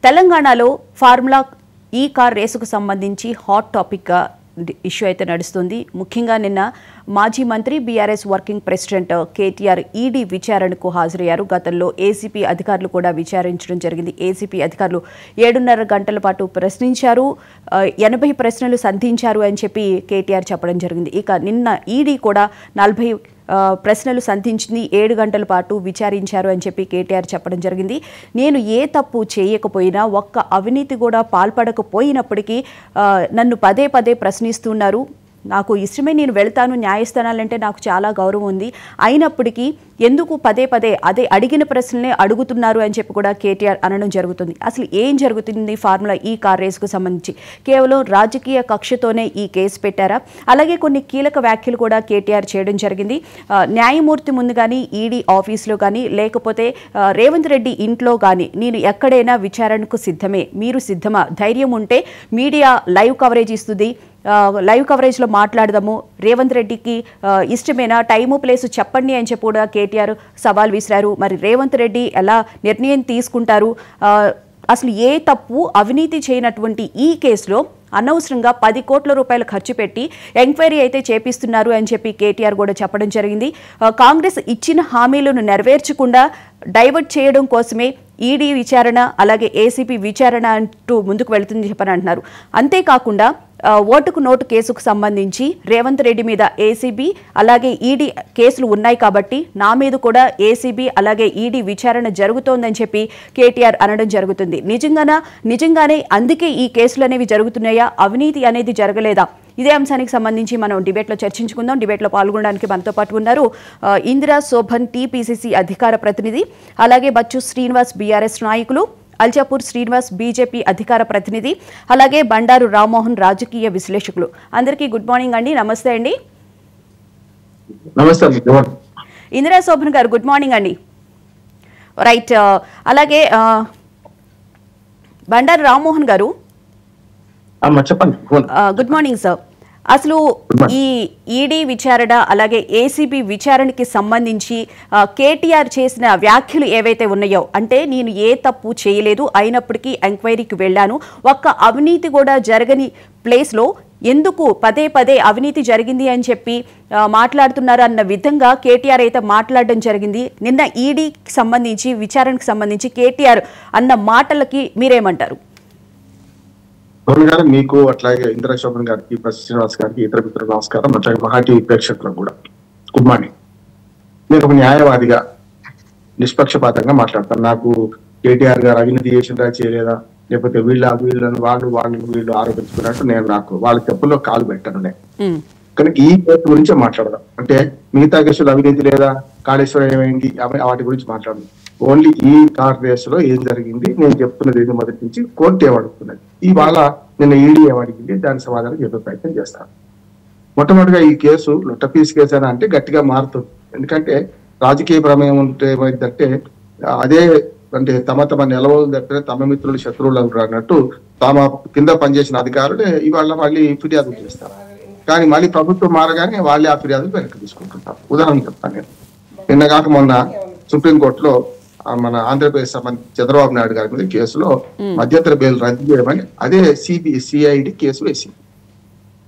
తెలంగాణలో ఫార్ములా ఈ కార్ రేసుకు సంబంధించి హాట్ టాపిక్గా ఇష్యూ అయితే నడుస్తుంది. ముఖ్యంగా నిన్న మాజీ మంత్రి BRS working president KTR ED విచారణకు హాజరయ్యారు. గతంలో ఏసీపీ అధికారులు కూడా విచారించడం జరిగింది. ఏసీపీ అధికారులు 7.5 గంటల పాటు ప్రశ్నించారు, 80 ప్రశ్నలు సంధించారు అని చెప్పి కేటీఆర్ చెప్పడం జరిగింది. ఇక నిన్న ఈడీ కూడా 40 ప్రశ్నలు సంధించింది, 7 గంటల పాటు విచారించారు అని చెప్పి కేటీఆర్ చెప్పడం జరిగింది. నేను ఏ తప్పు చేయకపోయినా, ఒక్క అవినీతి కూడా పాల్పడకపోయినప్పటికీ నన్ను పదే పదే ప్రశ్నిస్తున్నారు. నాకు ఇష్టమే, నేను వెళ్తాను, న్యాయస్థానాలంటే నాకు చాలా గౌరవం ఉంది, అయినప్పటికీ ఎందుకు పదే పదే అదే అడిగిన ప్రశ్నలే అడుగుతున్నారు అని చెప్పి కూడా కేటీఆర్ అనడం జరుగుతుంది. అసలు ఏం జరుగుతుంది ఫార్ములా ఈ కార్ రేసుకు సంబంధించి? కేవలం రాజకీయ కక్షతోనే ఈ కేసు పెట్టారా? అలాగే కొన్ని కీలక వ్యాఖ్యలు కూడా కేటీఆర్ చేయడం జరిగింది. న్యాయమూర్తి ముందు కానీ, ఈడీ ఆఫీస్లో కానీ, లేకపోతే రేవంత్ రెడ్డి ఇంట్లో కానీ నేను ఎక్కడైనా విచారణకు సిద్ధమే, మీరు సిద్ధమా? ధైర్యం ఉంటే మీడియా లైవ్ కవరేజ్ ఇస్తుంది, లైవ్ కవరేజ్లో మాట్లాడదాము, రేవంత్ రెడ్డికి ఇష్టమైన టైము ప్లేసు చెప్పండి అని చెప్పి కూడా కేటీఆర్ సవాల్ విసిరారు. మరి రేవంత్ రెడ్డి ఎలా నిర్ణయం తీసుకుంటారు? అసలు ఏ తప్పు అవినీతి చేయనటువంటి ఈ కేసులో అనవసరంగా 10 కోట్ల రూపాయలు ఖర్చు పెట్టి ఎంక్వైరీ అయితే చేపిస్తున్నారు అని చెప్పి కేటీఆర్ కూడా చెప్పడం జరిగింది. కాంగ్రెస్ ఇచ్చిన హామీలను నెరవేర్చకుండా డైవర్ట్ చేయడం కోసమే ఈడీ విచారణ, అలాగే ఏసీపీ విచారణ అంటూ ముందుకు వెళుతుందని చెప్పని అంటున్నారు. అంతేకాకుండా ఓటుకు నోటు కేసుకు సంబంధించి రేవంత్ రెడ్డి మీద ఏసీబీ అలాగే ఈడీ కేసులు ఉన్నాయి కాబట్టి నా మీద కూడా ఏసీబీ అలాగే ఈడీ విచారణ జరుగుతోందని చెప్పి కేటీఆర్ అనడం జరుగుతుంది. నిజంగానే అందుకే ఈ కేసులు అనేవి జరుగుతున్నాయా? అవినీతి అనేది జరగలేదా? ఇదే అంశానికి సంబంధించి మనం డిబేట్లో చర్చించుకుందాం. డిబేట్లో పాల్గొనడానికి మనతో పాటు ఉన్నారు ఇందిరా శోభన్ టీపీసీసీ అధికార ప్రతినిధి, అలాగే బచ్చు శ్రీనివాస్ బీఆర్ఎస్ నాయకులు, అల్చాపూర్ శ్రీనివాస్ బీజేపీ అధికార ప్రతినిధి, అలాగే బండారు రామ్మోహన్ రాజకీయ విశ్లేషకులు. అందరికీ గుడ్ మార్నింగ్ అండి. నమస్తే అండి. ఇందిరా శోభన్ గారు గుడ్ మార్నింగ్ అండి. రైట్. అలాగే బండారు రామ్మోహన్ గారు గుడ్ మార్నింగ్ సార్. అసలు ఈ ఈడీ విచారణ అలాగే ఏసీబీ విచారణకి సంబంధించి కేటీఆర్ చేసిన వ్యాఖ్యలు ఏవైతే ఉన్నాయో, అంటే నేను ఏ తప్పు చేయలేదు, అయినప్పటికీ ఎంక్వైరీకి వెళ్ళాను, ఒక్క అవినీతి కూడా జరగని ప్లేస్లో ఎందుకు పదే పదే అవినీతి జరిగింది అని చెప్పి మాట్లాడుతున్నారు అన్న విధంగా కేటీఆర్ అయితే మాట్లాడడం జరిగింది. నిన్న ఈడీకి సంబంధించి విచారణకు సంబంధించి కేటీఆర్ అన్న మాటలకి మీరేమంటారు? గారు మీకు, అట్లాగే ఇందిరా శోభన్ గారికి, శ్రీనివాస్ గారికి, ఇతర మిత్రులు నమస్కారం. అట్లాగే మహా టీవీ ప్రేక్షకులకు కూడా గుడ్ మార్నింగ్. నేను ఒక న్యాయవాదిగా నిష్పక్షపాతంగా మాట్లాడతాను. నాకు కేటీఆర్ గారు అవినీతి చేసిందా చేయలేదా, లేకపోతే వీళ్ళు ఆరోపించుకున్నట్టు నేను నాకు వాళ్ళ చెప్పుల్లో కాలు పెట్టను. కనుక ఈ కేసు గురించే మాట్లాడదాం. అంటే మిగతా కేసులు అవినీతి లేదా, కాళేశ్వరం ఏమైంది, వాటి గురించి మాట్లాడదాం. ఓన్లీ ఈ కార్ రేసులో ఏం జరిగింది నేను చెప్తున్నది ఏది మొదటి నుంచి కోర్టు ఏమడుగుతున్నది, ఇవాళ నిన్న ఈడీ ఏమడిగింది, దాని సమాధానం చెప్పే ప్రయత్నం చేస్తాను. మొట్టమొదటిగా ఈ కేసు లొట్టపీస్ కేసు అని అంటే గట్టిగా మారుతుంది. ఎందుకంటే రాజకీయ ప్రమేయం ఉంటే ఏమైందంటే అదే అంటే తమ నిలవలు తప్పిన తమ మిత్రులు శత్రువులు అన్నట్టు తమ కింద పనిచేసిన అధికారులే ఇవాళ మళ్ళీ ఫిర్యాదులు చేస్తారు. కానీ మళ్ళీ ప్రభుత్వం మారగానే వాళ్ళే ఆ ఫిర్యాదులు వెనక్కి తీసుకుంటుంటారు. ఉదాహరణ చెప్తాను నేను. నిన్న కాక మొన్న సుప్రీంకోర్టులో మన ఆంధ్రప్రదేశ్ సంబంధించి చంద్రబాబు నాయుడు గారి మీద కేసులో మధ్యంతర బెయిల్ రద్దు చేయమని అదే సిఐడి కేసు వేసింది.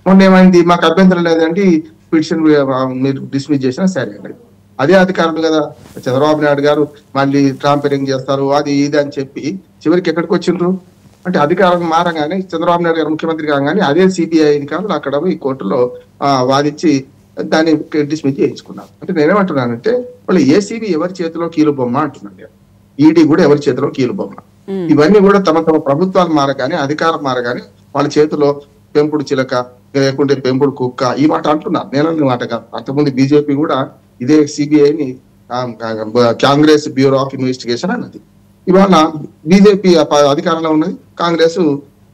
మొన్న ఏమైంది, మాకు అభ్యంతరం లేదండి, పిటిషన్ మీరు డిస్మిస్ చేసినా సరే అండి. అదే అధికారులు కదా చంద్రబాబు నాయుడు గారు మళ్ళీ ట్రాంపరింగ్ చేస్తారు అది ఇది అని చెప్పి చివరికి ఎక్కడికి వచ్చిండ్రు అంటే అధికారం మారగానే చంద్రబాబు నాయుడు గారు ముఖ్యమంత్రి కాగానే అదే సిబిఐ అధికారులు అక్కడ ఈ కోర్టులో వాదించి దాన్ని డిస్మిస్ చేయించుకున్నారు. అంటే నేనేమంటున్నానంటే వాళ్ళు ఏసీబీ ఎవరి చేతిలో కీలు బొమ్మ అంటున్నాను, ఈడీ కూడా ఎవరి చేతిలో కీలు బొమ్మ. ఇవన్నీ కూడా తమ ప్రభుత్వాలు మారగానే, అధికారం మారగానే వాళ్ళ చేతిలో పెంపుడు చిలక లేకుంటే పెంపుడు కుక్క ఈ మాట అంటున్నారు. నేను మాట కాదు. అంతకుముందు బీజేపీ కూడా ఇదే సిబిఐని కాంగ్రెస్ బ్యూరో ఆఫ్ ఇన్వెస్టిగేషన్ అన్నది. ఇవాళ బీజేపీ అధికారంలో ఉన్నది, కాంగ్రెస్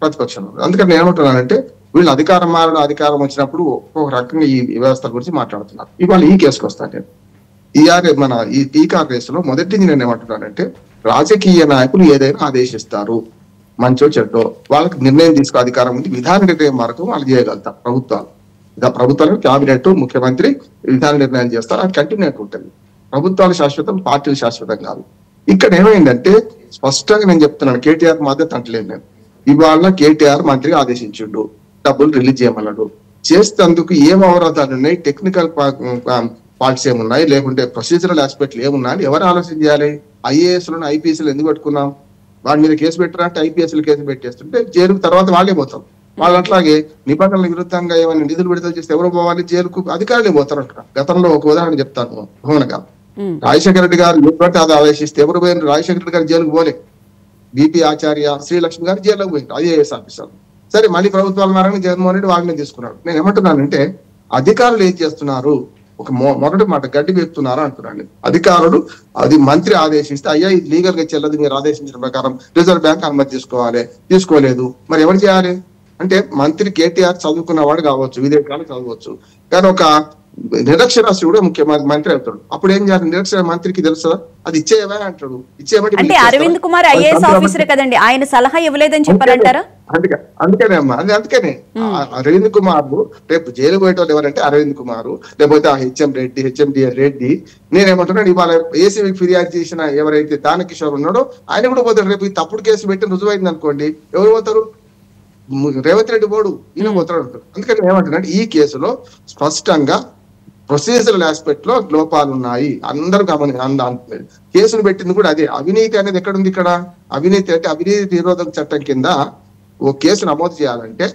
ప్రతిపక్షంలో ఉన్నది. అందుకని నేను ఏమంటున్నానంటే వీళ్ళు అధికారం అధికారం వచ్చినప్పుడు ఒక్కొక్క రకంగా ఈ వ్యవస్థ గురించి మాట్లాడుతున్నారు. ఇవాళ ఈ కేసుకు వస్తాను నేను. మన ఈ కార్ రేసులో మొదటి నేను ఏమంటున్నానంటే రాజకీయ నాయకులు ఏదైనా ఆదేశిస్తారు, మంచో చెడ్డో, వాళ్ళకి నిర్ణయం తీసుకో అధికారం ఉంది, విధాన నిర్ణయం మార్గం వాళ్ళు చేయగలుగుతారు. ప్రభుత్వాలు క్యాబినెట్, ముఖ్యమంత్రి విధాన నిర్ణయం చేస్తారు, అది కంటిన్యూట్ ఉంటుంది. ప్రభుత్వాలు శాశ్వతం, పార్టీలు శాశ్వతం కాదు. ఇక్కడ ఏమైందంటే స్పష్టంగా నేను చెప్తున్నాను, కేటీఆర్ మద్దతు అంటలేదు నేను. ఇవాళ కేటీఆర్ మంత్రి ఆదేశించుండు, డబ్బులు రిలీజ్ చేయమన్నాడు. చేసేందుకు ఏం అవరోధాలు ఉన్నాయి, టెక్నికల్ ఫాల్ట్స్ ఏమున్నాయి, లేకుంటే ప్రొసీజరల్ ఆస్పెక్ట్లు ఏమున్నాయని ఎవరు ఆలోచన చేయాలి? ఐఏఎస్లను ఐపీఎస్లు ఎందుకు పెట్టుకున్నాం? వాడి మీద కేసు పెట్టారంటే ఐపీఎస్లు కేసు పెట్టేస్తుంటే జైలుకు తర్వాత వాళ్ళే పోతాం. వాళ్ళు అట్లాగే నిబంధనల విరుద్ధంగా ఏమైనా నిధులు విడుదల చేస్తే ఎవరు పోవాలి? జైలుకు అధికారులే పోతారు అంట. గతంలో ఒక ఉదాహరణ చెప్తాను. భువనగా రాజశేఖర రెడ్డి గారు ఎటువంటి అది ఆదేశిస్తే ఎవరు పోయిన? రాజశేఖర రెడ్డి గారు జైలుకు పోలే, బీపీ ఆచార్య, శ్రీలక్ష్మి గారు జైలుకు పోయింది ఐఏఎస్ ఆఫీసర్. సరే, మళ్ళీ ప్రభుత్వాలు మారని జగన్మోహన్ రెడ్డి వాగ్ని తీసుకున్నాడు. నేను ఏమంటున్నానంటే అధికారులు ఏం చేస్తున్నారు? ఒక మొదటి మాట గడ్డి వేపుతున్నారా అంటున్నాను. అధికారులు అది మంత్రి ఆదేశిస్తే అయ్యా ఇది లీగల్ గా చెల్లదు, మీరు ఆదేశించిన ప్రకారం రిజర్వ్ బ్యాంక్ అనుమతి తీసుకోలేదు, మరి ఎవరు చేయాలి అంటే మంత్రి కేటీఆర్ చదువుకున్నవాడు కావచ్చు, విదేశాలు చదవచ్చు, కానీ ఒక నిరక్షరాస్యుడు ముఖ్యమంత్రి అవుతాడు. అప్పుడు ఏం చేయాలి? నిరక్షర మంత్రికి తెలుసా? అది ఇచ్చేవా అంటాడు. అంటే అరవింద్ కుమార్ ఐఏఎస్ ఆఫీసర్ కదండి, ఆయన సలహా ఇవ్వలేదని చెప్పారంటారా? అందుకనే అమ్మా, అందుకనే అరవింద్ కుమార్ రేపు జైలు పోయేటోళ్ళు ఎవరంటే అరవింద్ కుమార్, లేకపోతే హెచ్ఎండిఎల్ రెడ్డి. నేనేమంటున్నాను, ఇవాళ ఏసీబీకి ఫిర్యాదు చేసిన ఎవరైతే దానకిషోర్ ఉన్నాడో ఆయన కూడా పోతాడు. రేపు ఈ తప్పుడు కేసు పెట్టి రుజువైంది అనుకోండి, ఎవరు పోతారు? రేవంత్ రెడ్డి పోడు, ఈయన పోతాడు అంటారు. అందుకని ఏమంటున్నాడు, ఈ కేసులో స్పష్టంగా ప్రొసీజరల్ ఆస్పెక్ట్ లో లోపాలు ఉన్నాయి, అందరూ కేసును పెట్టింది కూడా అదే. అవినీతి అనేది ఎక్కడుంది? ఇక్కడ అవినీతి అంటే అవినీతి నిరోధక చట్టం కింద ఓ కేసు నమోదు చేయాలంటే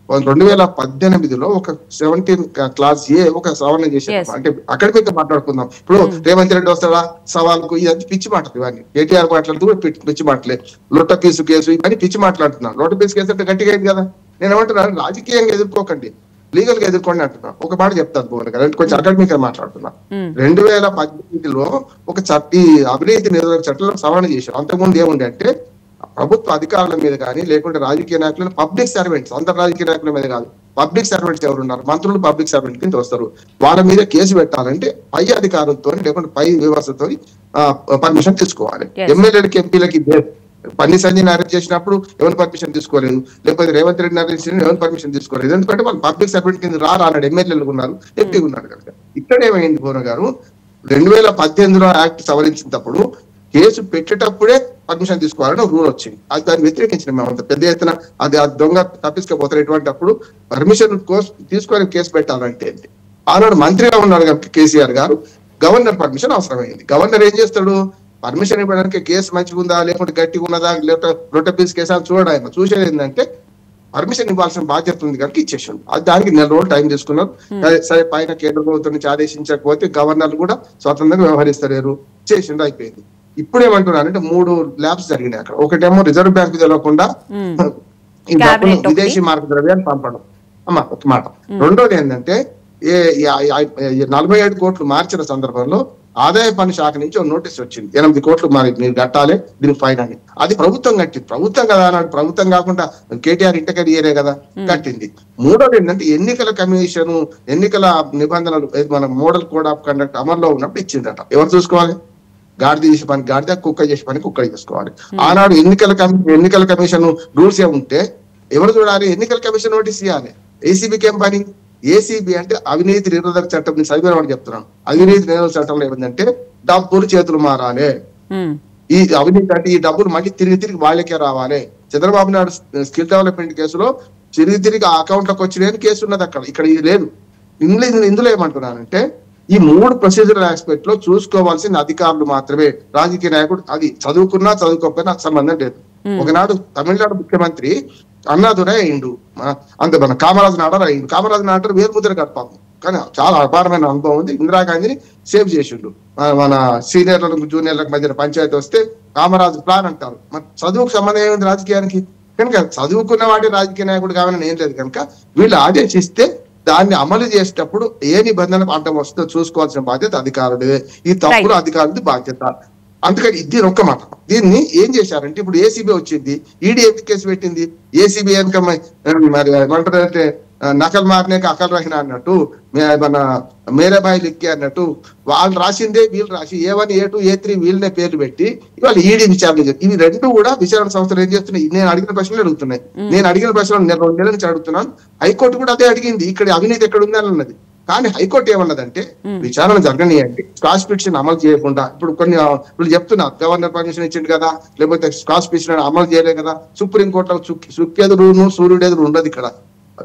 2018లో ఒక 17 క్లాస్ ఏ ఒక సవరణ చేశారు. అంటే అకాడమిక్ గా మాట్లాడుకుందాం. ఇప్పుడు రేవంత్ రెడ్డి వస్తాడా సవాల్కు, ఇది పిచ్చి మాటలు ఇవన్నీ. కేటీఆర్ మాట్లాడుతూ పిచ్చి మాటలే. లొట్ట పీసు కేసు ఇవన్నీ పిచ్చి మాట్లాడుతున్నాను. లొట్ట పీసు కేసు అంటే గట్టిగా అయింది కదా. నేను ఏమంటున్నాను, రాజకీయంగా ఎదుర్కోకండి, లీగల్ గా ఎదుర్కోండి అంటున్నా. ఒక మాట చెప్తాను భువన్ గారు, కొంచెం అకాడమిక్ గా మాట్లాడుతున్నా. 2018లో ఒక అవినీతి నిరోధక చట్టంలో సవరణ చేశారు. అంతకుముందు ఏముంది అంటే ప్రభుత్వ అధికారుల మీద కానీ లేకుంటే రాజకీయ నాయకులు, పబ్లిక్ సర్వెంట్స్, అందరు రాజకీయ నాయకుల మీద కాదు, పబ్లిక్ సర్వెంట్స్ ఎవరు ఉన్నారు, మంత్రులు పబ్లిక్ సర్వెంట్ కింద వస్తారు. వాళ్ళ మీద కేసు పెట్టాలంటే పై అధికారులతో లేకుంటే పై వ్యవస్థతో పర్మిషన్ తీసుకోవాలి. ఎమ్మెల్యేలకి ఎంపీలకి పన్ని సంజయ్ అరెస్ట్ చేసినప్పుడు ఎవరి పర్మిషన్ తీసుకోలేదు, లేకపోతే రేవంత్ రెడ్డిని అరెస్ట్ చేసిన ఎవరి పర్మిషన్ తీసుకోలేదు. ఎందుకంటే వాళ్ళు పబ్లిక్ సర్వెంట్ కింద రాన్నాడు, ఎమ్మెల్యేలు ఉన్నారు, ఎంపీ ఉన్నారు కనుక. ఇక్కడ ఏమైంది భువన గారు, 2018లో యాక్ట్ సవరించినప్పుడు కేసు పెట్టేటప్పుడే పర్మిషన్ తీసుకోవాలని ఒక రూల్ వచ్చింది. అది దాన్ని వ్యతిరేకించిన మేమంతా పెద్ద ఎత్తున. అది ఆ దొంగ తప్పించుకోపోతారు. ఎటువంటి అప్పుడు పర్మిషన్ తీసుకొని కేసు పెట్టాలంటే ఆనాడు మంత్రిగా ఉన్నాడు కనుక కేసీఆర్ గారు, గవర్నర్ పర్మిషన్ అవసరమైంది. గవర్నర్ ఏం చేస్తాడు, పర్మిషన్ ఇవ్వడానికి కేసు మంచిగా ఉందా లేకుంటే గట్టిగా ఉన్నదా, లేకపోతే లొట్ట పీస్ కేసు అని చూడడం. ఆయన చూసేది ఏంటంటే పర్మిషన్ ఇవ్వాల్సిన బాధ్యత ఉంది కనుక ఇచ్చేసాడు. అది దానికి 4 రోజులు టైం తీసుకున్నారు. సరే, పైన కేంద్ర ప్రభుత్వం నుంచి ఆదేశించకపోతే గవర్నర్లు కూడా స్వతంత్రంగా వ్యవహరిస్తలేరు, చేసిండు, అయిపోయింది. ఇప్పుడు ఏమంటున్నారంటే 3 ల్యాబ్స్ జరిగినాయి అక్కడ. ఒకటేమో రిజర్వ్ బ్యాంక్ తెలియకుండా ఈ డబ్బులు విదేశీ మార్గ ద్రవ్యాన్ని పంపడం అమ్మా, ఒక మాట. రెండోది ఏంటంటే 47 కోట్లు మార్చిన సందర్భంలో ఆదాయ పన్ను శాఖ నుంచి ఒక నోటీస్ వచ్చింది, 8 కోట్లు మరి మీరు కట్టాలి దీనికి ఫైన్ అని. అది ప్రభుత్వం కట్టింది. ప్రభుత్వం కదా అన్నాడు, ప్రభుత్వం కాకుండా కేటీఆర్ ఇంటకరి ఏరే కదా కట్టింది. మూడోది ఏంటంటే ఎన్నికల కమిషన్ ఎన్నికల నిబంధనలు మన మోడల్ కోడ్ ఆఫ్ కండక్ట్ అమల్లో ఉన్నప్పుడు ఇచ్చిందట. ఎవరు చూసుకోవాలి? గాడిద చేసే పని గాడిద, కుక్క చేసే పని కుక్క చేసుకోవాలి. ఆనాడు ఎన్నికల కమిషన్ రూల్స్ ఏముంటే ఎవరు చూడాలి? ఎన్నికల కమిషన్ నోటీస్ ఇవ్వాలి. ఏసీబీకి ఏం పని? ఏసీబీ అంటే అవినీతి నిరోధక చట్టం చదివిన చెప్తున్నాను. అవినీతి నిరోధక చట్టంలో ఏమిటంటే డబ్బులు చేతులు మారాలి. ఈ అవినీతి అంటే ఈ డబ్బులు మళ్ళీ తిరిగి వాళ్ళకే రావాలి. చంద్రబాబు నాయుడు స్కిల్ డెవలప్మెంట్ కేసులో తిరిగి ఆ అకౌంట్ లోకి వచ్చిన కేసు ఉన్నది అక్కడ, ఇక్కడ ఇది లేదు. ఇందులో ఏమంటున్నానంటే ఈ 3 ప్రొసీజరల్ ఆస్పెక్ట్ లో చూసుకోవాల్సిన అధికారులు మాత్రమే. రాజకీయ నాయకుడు అది చదువుకున్నా చదువుకోకపోయినా సంబంధం లేదు. ఒకనాడు తమిళనాడు ముఖ్యమంత్రి అన్నాదురై అయిండు, మన కామరాజు నాడర్ అయిండు. కామరాజు నాడర్ వేరుముద్ర గడపాము, కానీ చాలా అపారమైన అనుభవం ఉంది. ఇందిరాగాంధీని సేవ్ చేసిండు. మన సీనియర్లకు జూనియర్లకు మధ్య పంచాయతీ వస్తే కామరాజు ప్లాన్ అంటారు. మన చదువుకు సంబంధం ఏముంది రాజకీయానికి? కనుక చదువుకున్న వాటి రాజకీయ నాయకుడు కావాలని ఏం లేదు. కనుక వీళ్ళు ఆదేశిస్తే దాన్ని అమలు చేసేటప్పుడు ఏ నిబంధన అడ్డం వస్తుందో చూసుకోవాల్సిన బాధ్యత అధికారులే. ఈ తప్పులు అధికారులది బాధ్యత. అందుకని దీని ఒక్క మాట, దీన్ని ఏం చేశారంటే ఇప్పుడు ఏసీబీ వచ్చింది, ఈడీ ఎందుకు కేసు పెట్టింది? ఏసీబీ వెనక మరి ఏమంటారంటే నకల్ మారనేక అకల్ రహిన అన్నట్టు, మన మేరేబాయి లిక్కి అన్నట్టు వాళ్ళు రాసిందే వీళ్ళు రాసి A1 A2 A3 వీళ్ళనే పేర్లు పెట్టి ఇవాళ ఈడీ విచారణ చేస్తారు. ఇవి 2 కూడా విచారణ సంస్థలు ఏం చేస్తున్నాయి? నేను అడిగిన ప్రశ్నలు అడుగుతున్నాయి. నేను అడిగిన ప్రశ్నలు నేను 2 నెలల నుంచి అడుగుతున్నాను. హైకోర్టు కూడా అదే అడిగింది, ఇక్కడ అవినీతి ఎక్కడ ఉంది అని అన్నది. కానీ హైకోర్టు ఏమన్నదంటే విచారణ జరగనియండి, స్క్వాష్ పిటిషన్ అమలు చేయకుండా. ఇప్పుడు చెప్తున్నా, గవర్నర్ పర్మిషన్ ఇచ్చింది కదా, లేకపోతే స్క్వాష్ పిటిషన్ అమలు చేయలేదు కదా. సుప్రీంకోర్టులో సుక్కెదురు సూర్యుడు ఎదురు ఉండదు. ఇక్కడ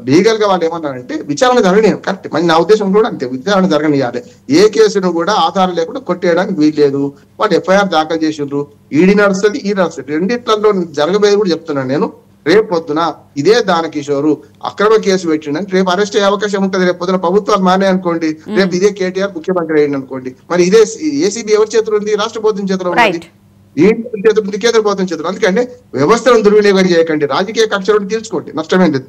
లీగల్ గా వాళ్ళు ఏమన్నారంటే విచారణ జరగనియం. కరెక్ట్, మరి నా ఉద్దేశం కూడా అంతే, విచారణ జరగనియాలి. ఏ కేసును కూడా ఆధారం లేకుండా కొట్టేయడానికి వీల్లేదు. వాళ్ళు ఎఫ్ఐఆర్ దాఖలు చేసిండ్రు, ఈడీ నడుస్తుంది, ఈ నడుస్తుంది, రెండిట్లలో జరగబోయేది కూడా చెప్తున్నాను నేను. రేపు పొద్దున ఇదే దానకిషోరు అక్రమ కేసు పెట్టిండని రేపు అరెస్ట్ అయ్యే అవకాశం ఉంటుంది. రేపు పొద్దున ప్రభుత్వాలు మానే అనుకోండి, రేపు ఇదే కేటీఆర్ ముఖ్యమంత్రి అయ్యింది అనుకోండి, మరి ఇదే ఏసీబీ ఎవరి చేతులు ఉంది? రాష్ట్ర ప్రభుత్వం చేతిలో ఉంది, కేంద్ర ప్రభుత్వం చేతులు. అందుకంటే వ్యవస్థను దుర్వినియోగం చేయకండి, రాజకీయ కక్షలను తీర్చుకోండి, నష్టమేం లేదు.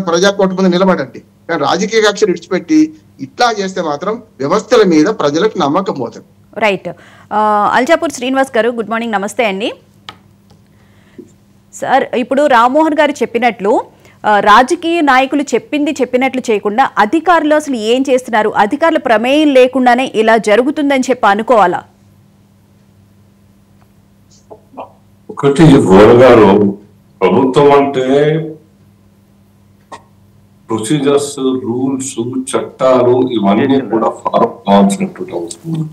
ప్రజా కోర్టు ముందు నిలబడండి. కానీ రాజకీయ కక్షలు విడిచిపెట్టి ఇట్లా చేస్తే మాత్రం వ్యవస్థల మీద ప్రజలకు నమ్మకం పోతుంది. రైట్. అల్జాపూర్ శ్రీనివాస్ గారు, గుడ్ మార్నింగ్, నమస్తే అండి సార్. ఇప్పుడు రామ్మోహన్ గారు చెప్పినట్లు రాజకీయ నాయకులు చెప్పినట్లు చేయకుండా అధికారులు అసలు ఏం చేస్తున్నారు, అధికారుల ప్రమేయం లేకుండానే ఇలా జరుగుతుందని చెప్పి అనుకోవాలా? ఒకటి గారు, ప్రభుత్వం అంటే ప్రొసీజర్స్, రూల్స్, చట్టాలు ఇవన్నీ కూడా ఫాలో కావాల్సినటువంటి అవసరం.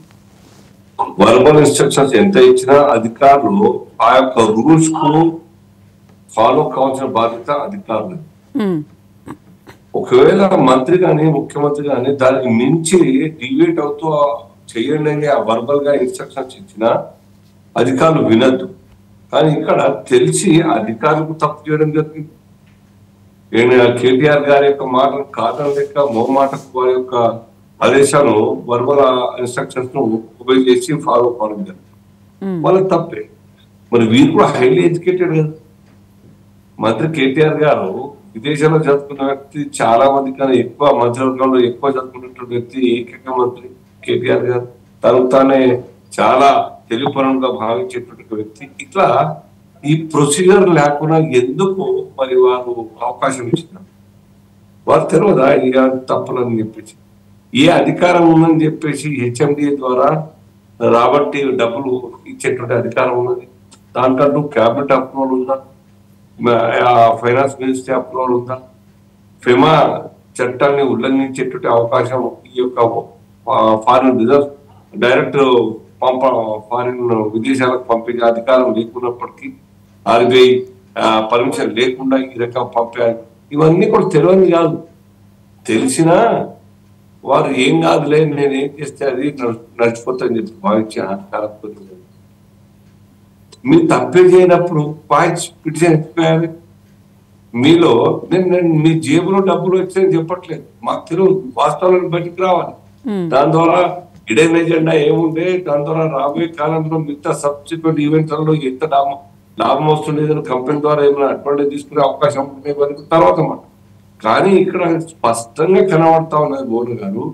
వర్బల్ ఇన్స్ట్రక్షన్స్ ఎంత ఇచ్చినా అధికారులు ఆ యొక్క రూల్స్ కు ఫాలో కావాల్సిన బాధ్యత అధికారులు. ఒకవేళ మంత్రి గాని ముఖ్యమంత్రి గాని దానికి మించి డివేట్ అవుతూ చేయండి అని ఆ వర్బల్ గా ఇన్స్ట్రక్షన్స్ ఇచ్చినా అధికారులు వినద్దు. కానీ ఇక్కడ తెలిసి అధికారులకు తప్పు చేయడం జరిగింది. కేటీఆర్ గారి యొక్క మాటలు కాదని లెక్క మోమాటకు వారి యొక్క ఆదేశాలు వర్బల్ ఇన్స్ట్రక్షన్స్ ను ఉపయోగ చేసి ఫాలో కావడం జరిగింది. వాళ్ళకి తప్పే. మరి వీరు కూడా హైలీ ఎడ్యుకేటెడ్ కదా. మంత్రి కేటీఆర్ గారు విదేశాల్లో చదువుకున్న వ్యక్తి, చాలా మంది కన్నా ఎక్కువ మంత్రివర్గంలో ఎక్కువ చదువుకున్నటువంటి వ్యక్తి ఏకైక మంత్రి కేటీఆర్ గారు. తనకు తానే చాలా తెలుగుపరంగా భావించేటువంటి వ్యక్తి. ఇట్లా ఈ ప్రొసీజర్ లేకుండా ఎందుకు మరి వారు అవకాశం ఇచ్చినారు? వారు తెలియదా ఇక తప్పులని చెప్పేసి, ఏ అధికారం ఉందని చెప్పేసి హెచ్ఎండిఏ ద్వారా రాబట్టి డబ్బులు ఇచ్చేటువంటి అధికారం ఉన్నది. దానికంటూ క్యాబినెట్ అప్రూవల్ ఉందా? ఫైనాన్స్ మినిస్ట్రీ అప్రూవల్ ఉందా? ఫెమా చట్టాన్ని ఉల్లంఘించేటువంటి అవకాశం ఈ యొక్క ఫారిన్ రిజర్వ్ డైరెక్ట్ ఫారిన్ విదేశాలకు పంపించే అధికారం లేకున్నప్పటికీ, ఆర్బీఐ పర్మిషన్ లేకుండా ఈ రకం పంపారు. ఇవన్నీ కూడా తెలియని కాదు. తెలిసినా వారు ఏం కాదులే, నేనేం చేస్తే అది నడిచిపోతాని చెప్పి భావించే అధికారం. మీరు తప్పే చేయనప్పుడు పిటిషన్ ఎత్తిపోయాలి. మీలో నేను మీ జేబులో డబ్బులు వచ్చాయని చెప్పట్లేదు, మాకు తెలియదు, వాస్తవాలను బయటికి రావాలి. దాని ద్వారా ఇడైన ఎజెండా ఏముండే, దాని ద్వారా రాబోయే కాలంలో మిగతా సబ్సిక్వెంట్ ఈవెంట్లలో ఎంత లాభం వస్తుండేదని కంపెనీ ద్వారా ఏమైనా అడ్వాంటేజ్ తీసుకునే అవకాశం ఉండే వరకు తర్వాత మాట. కానీ ఇక్కడ స్పష్టంగా కనబడతా ఉన్నది మోహన్ గారు,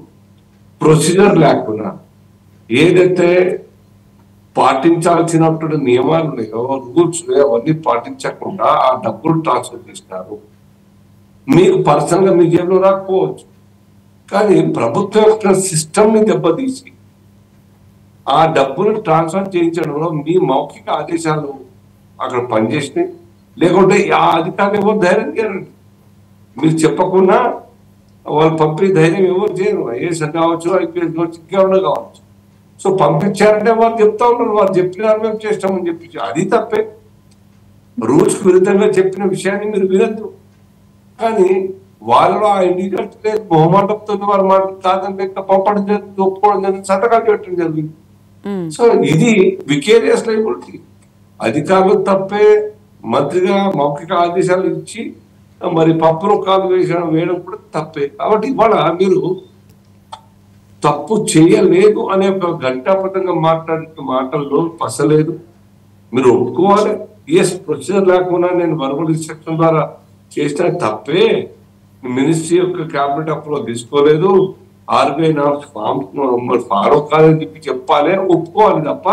ప్రొసీజర్ లేకుండా ఏదైతే పాటించాల్సినటువంటి నియమాలు ఉన్నాయో, రూల్స్ ఉన్నాయో అవన్నీ పాటించకుండా ఆ డబ్బులు ట్రాన్స్ఫర్ చేసినారు. మీకు పర్సనల్ గా మీ జేబులో రాకపోవచ్చు, కానీ ప్రభుత్వం యొక్క సిస్టమ్ ని దెబ్బతీసి ఆ డబ్బులు ట్రాన్స్ఫర్ చేయించడంలో మీ మౌఖిక ఆదేశాలు అక్కడ పనిచేసినాయి. లేకుంటే ఆ అధికారులు ఎవరు ధైర్యం చేయరండి. మీరు చెప్పకుండా వాళ్ళు పంపే ధైర్యం ఎవరు చేయరు. ఐఏఎస్ కావచ్చు, ఐపీఎస్ కావచ్చు, ఇంకెవరో కావచ్చు. సో పంపించారంటే వాళ్ళు చెప్తా ఉన్నారు, వాళ్ళు చెప్పిన మేము చేస్తామని చెప్పి అది తప్పే. రూల్స్ విరుద్ధంగా చెప్పిన విషయాన్ని మీరు వినద్దు. కానీ వాళ్ళు ఆ ఇండికేటర్ బహుమాటంతో వారు మాట కాదని లెక్క పంపడం జరిగింది, ఒప్పుకోవడం జరిగింది, సంతకాలు పెట్టడం జరిగింది. సో ఇది వికేరియస్ లయబిలిటీ. అధికారులు తప్పే, మంత్రిగా మౌఖిక ఆదేశాలు ఇచ్చి మరి పప్పులో కాలు వేయడం కూడా తప్పే. కాబట్టి ఇవాళ మీరు తప్పు చేయలేదు అనే ఒక ఘంటాపథంగా మాట్లాడే మాటల్లో పసలేదు. మీరు ఒప్పుకోవాలి, ఎస్ ప్రొసీజర్ లేకుండా నేను వర్బల్ ఇన్స్ట్రక్షన్ ద్వారా చేసిన తప్పే, మినిస్ట్రీ యొక్క క్యాబినెట్ అప్రూవల్ తీసుకోలేదు, ఆర్బీఐ ఫాలో కాదని చెప్పి చెప్పాలి, ఒప్పుకోవాలి తప్ప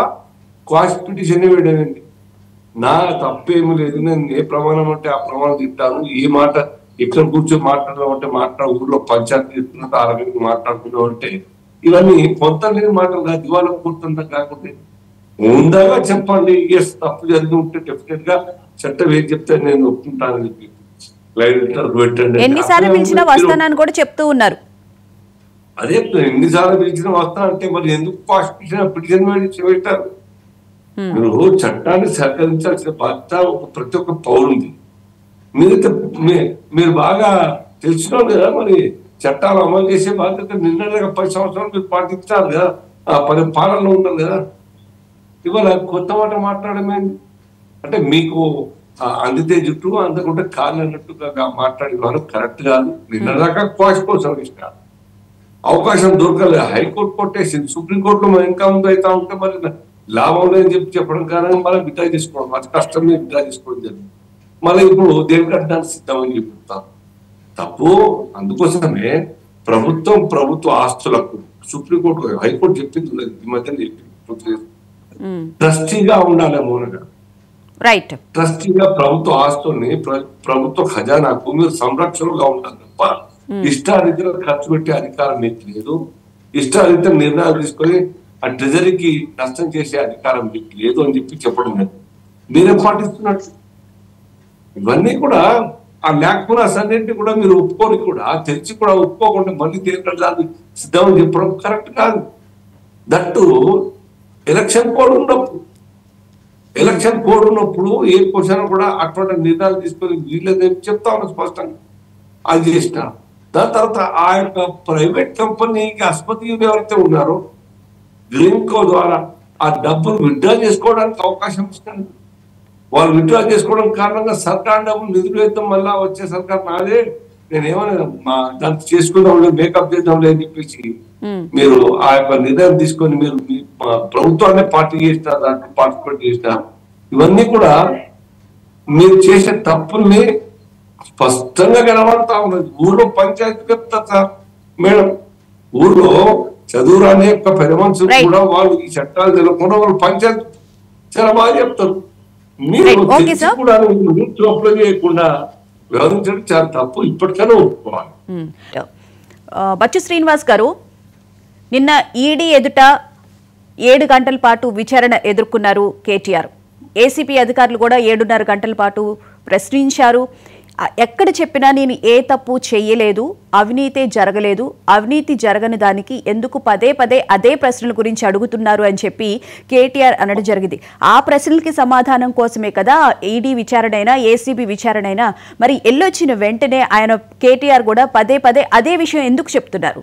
క్వాష్ పిటిషన్ వేయడండి. నా తప్పేమీ లేదు, నేను ఏ ప్రమాణం అంటే ఆ ప్రమాణం తింటాను, ఏ మాట ఎక్కడ కూర్చొని మాట్లాడడం ఊర్లో పంచాయతీ తీసుకున్నట్టు ఆరోగ్యం మాట్లాడుతున్నాం అంటే ఇవన్నీ కొంత లేని మాటలు కాదు. ఇవాళ కొంత కాకుండా ఉందాగా చెప్పండి, ఎస్ తప్పు జరిగి ఉంటే డెఫినెట్ గా చట్టం ఏం చెప్తే నేను ఒప్పుకుంటానని చెప్పి ఎన్నిసార్లు పిలిచినా వస్తానని కూడా చెప్తూ ఉన్నారు. అదే ఎన్నిసార్లు పిలిచిన వస్తా అంటే మరి ఎందుకు పిటిషన్ పెట్టారు? మీరు చట్టాన్ని సహకరించాల్సిన బాధ్యత ప్రతి ఒక్క పౌరుంది. మీరైతే మీరు బాగా తెలిసిన కదా, మరి చట్టాలు అమలు చేసే బాధ్యత నిన్న 10 సంవత్సరాలు మీరు పాటించాలి కదా, పాలనలో ఉన్నారు కదా. ఇవాళ కొత్త మాట మాట్లాడమేంది అంటే మీకు అందితే జుట్టు అందకుంటే కాళ్ళు అన్నట్టుగా మాట్లాడే వారు కరెక్ట్ కాదు. నిన్న దాకా క్వాష్ కోసం ఇస్తారు, అవకాశం దొరకలేదు, హైకోర్టు కొట్టేసింది, సుప్రీంకోర్టులో మనం ఇంకా ముందు అవుతా ఉంటే మరి లాభం లేదని చెప్పడం కారణంగా మళ్ళీ విత్డ్రా చేసుకోవడం, అది కష్టం మీద విత్డ్రా చేసుకోవడం జరిగింది. మళ్ళీ ఇప్పుడు దేనికంటే సిద్ధమని చెప్తాం తప్పు. అందుకోసమే ప్రభుత్వ ఆస్తులకు సుప్రీంకోర్టు హైకోర్టు చెప్పింది, ఈ మధ్యన చెప్పింది, ట్రస్టీగా ఉండాలి మౌనగా. రైట్, ట్రస్టీగా ప్రభుత్వ ఆస్తుల్ని ప్రభుత్వ ఖజానాకు మీరు సంరక్షణగా ఉండాలి తప్ప ఇష్టారీతిలో ఖర్చు పెట్టే అధికారం మీకు లేదు. ఇష్టారీత నిర్ణయాలు తీసుకొని ఆ ట్రెజరీకి నష్టం చేసే అధికారం మీకు లేదు అని చెప్పడం లేదు. మీరేం పాటిస్తున్నట్టు ఇవన్నీ కూడా ఆ ల్యాక్పురాస్ అన్నింటినీ కూడా మీరు ఒప్పుకొని కూడా తెలిసి కూడా ఒప్పుకోకుండా మళ్ళీ దేనికి సిద్ధమని చెప్పడం కరెక్ట్ కాదు. దట్టు ఎలక్షన్ కోడ్ ఉన్నప్పుడు ఏ క్వశ్చన్ కూడా అటువంటి నిర్ణయాలు తీసుకొని వీళ్ళని చెప్తా ఉన్నా స్పష్టంగా. అది చేసిన దాని తర్వాత ఆ యొక్క ప్రైవేట్ కంపెనీకి ఆస్పత్రులు ఎవరైతే ఉన్నారో గ్రీన్కో ద్వారా ఆ డబ్బులు విత్డ్రా చేసుకోవడానికి అవకాశం ఇస్తాను. వాళ్ళు విత్డ్రా చేసుకోవడం కారణంగా సర్కార్ డబ్బులు నిధులు వేద్దాం, మళ్ళా వచ్చే సర్కార్ నాదే, నేనేమన్నా దానికి చేసుకుందాం లేదు, మేకప్ చేద్దాం లేదని చెప్పేసి మీరు ఆ యొక్క నిర్ణయం తీసుకొని మీరు ప్రభుత్వాన్ని పార్టీ చేసినా, దాంట్లో పార్టిసిపేట్ చేసినా, ఇవన్నీ కూడా మీరు చేసే తప్పుల్ని స్పష్టంగా కనబడతా ఉన్నది. ఊళ్ళో పంచాయతీ చెప్తా సార్ మేడం, ఊళ్ళో చదువురాని యొక్క పెద్ద మనుషులు కూడా వాళ్ళు ఈ చట్టాలు తెలియకుండా వాళ్ళు పంచాయతీ చాలా బాగా చెప్తారు. మీరు కూడా అప్లై చేయకుండా వ్యవహరించడం చాలా తప్పు, ఇప్పటికైనా ఒప్పుకోవాలి. బచ్చు శ్రీనివాస్ గారు, నిన్న ఈడీ ఎదుట 7 గంటల పాటు విచారణ ఎదుర్కొన్నారు కేటీఆర్. ఏసీపీ అధికారులు కూడా 7.5 గంటల పాటు ప్రశ్నించారు. ఎక్కడ చెప్పినా నేను ఏ తప్పు చేయలేదు, అవినీతే జరగలేదు, అవినీతి జరగని దానికి ఎందుకు పదే పదే అదే ప్రశ్నల గురించి అడుగుతున్నారు అని చెప్పి కేటీఆర్ అనడం జరిగింది. ఆ ప్రశ్నలకి సమాధానం కోసమే కదా ఈడీ విచారణ అయినా ఏసీబీ విచారణ అయినా. మరి ఎల్లొచ్చిన వెంటనే ఆయన కేటీఆర్ కూడా పదే పదే అదే విషయం ఎందుకు చెప్తున్నారు?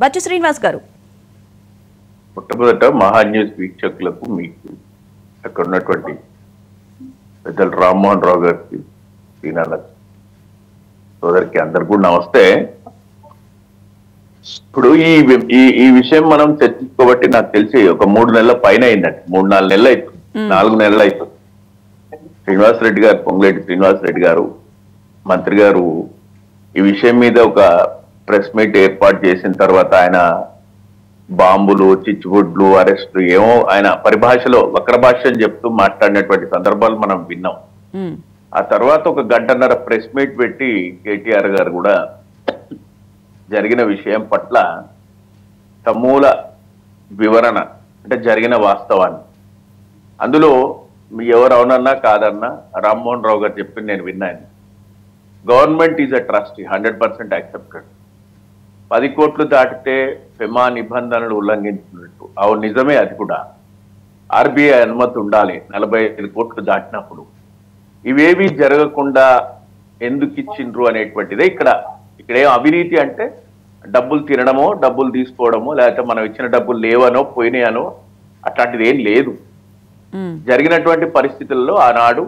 బచ్చు శ్రీనివాస్ గారు, మొట్టమొదట మహాన్యూస్ వీక్షకులకు, మీకు అక్కడ ఉన్నటువంటి పెద్దలు రామ్మోహన్ రావు గారికి, శ్రీనాథ్ సోదరికి అందరు కూడా నమస్తే. ఇప్పుడు ఈ విషయం మనం చర్చించుకోబట్టి నాకు తెలిసి ఒక 3 నెలల పైన అయిందండి, 3-4 నెలలు అవుతుంది, 4 నెలలు అవుతుంది. శ్రీనివాసరెడ్డి గారు, పొంగులేటి శ్రీనివాసరెడ్డి గారు మంత్రి గారు ఈ విషయం మీద ఒక ప్రెస్ మీట్ ఏర్పాటు చేసిన తర్వాత ఆయన బాంబులు, చిచ్చుబుడ్లు, అరెస్టులు ఏమో ఆయన పరిభాషలో వక్ర భాషను చెప్తూ మాట్లాడినటువంటి సందర్భాలు మనం విన్నాం. ఆ తర్వాత ఒక 1.5 గంటన్నర ప్రెస్ మీట్ పెట్టి కేటీఆర్ గారు కూడా జరిగిన విషయం పట్ల సమూల వివరణ, అంటే జరిగిన వాస్తవాన్ని, అందులో ఎవరు అవునన్నా కాదన్నా రామ్మోహన్ రావు గారు చెప్పింది నేను విన్నాను. Government is a trust, 100% accepted. 10 కోట్లు దాటితే ఫెమా నిబంధనలు ఉల్లంఘించినట్టు, అవు నిజమే. అది కూడా ఆర్బీఐ అనుమతి ఉండాలి 45 కోట్లు దాటినప్పుడు. ఇవేవి జరగకుండా ఎందుకు ఇచ్చిండ్రు అనేటువంటిదే ఇక్కడ ఏం అవినీతి అంటే డబ్బులు తినడమో, డబ్బులు తీసుకోవడమో, లేకపోతే మనం ఇచ్చిన డబ్బులు లేవనో పోయినాయనో అట్లాంటిది ఏం లేదు. జరిగినటువంటి పరిస్థితుల్లో ఆనాడు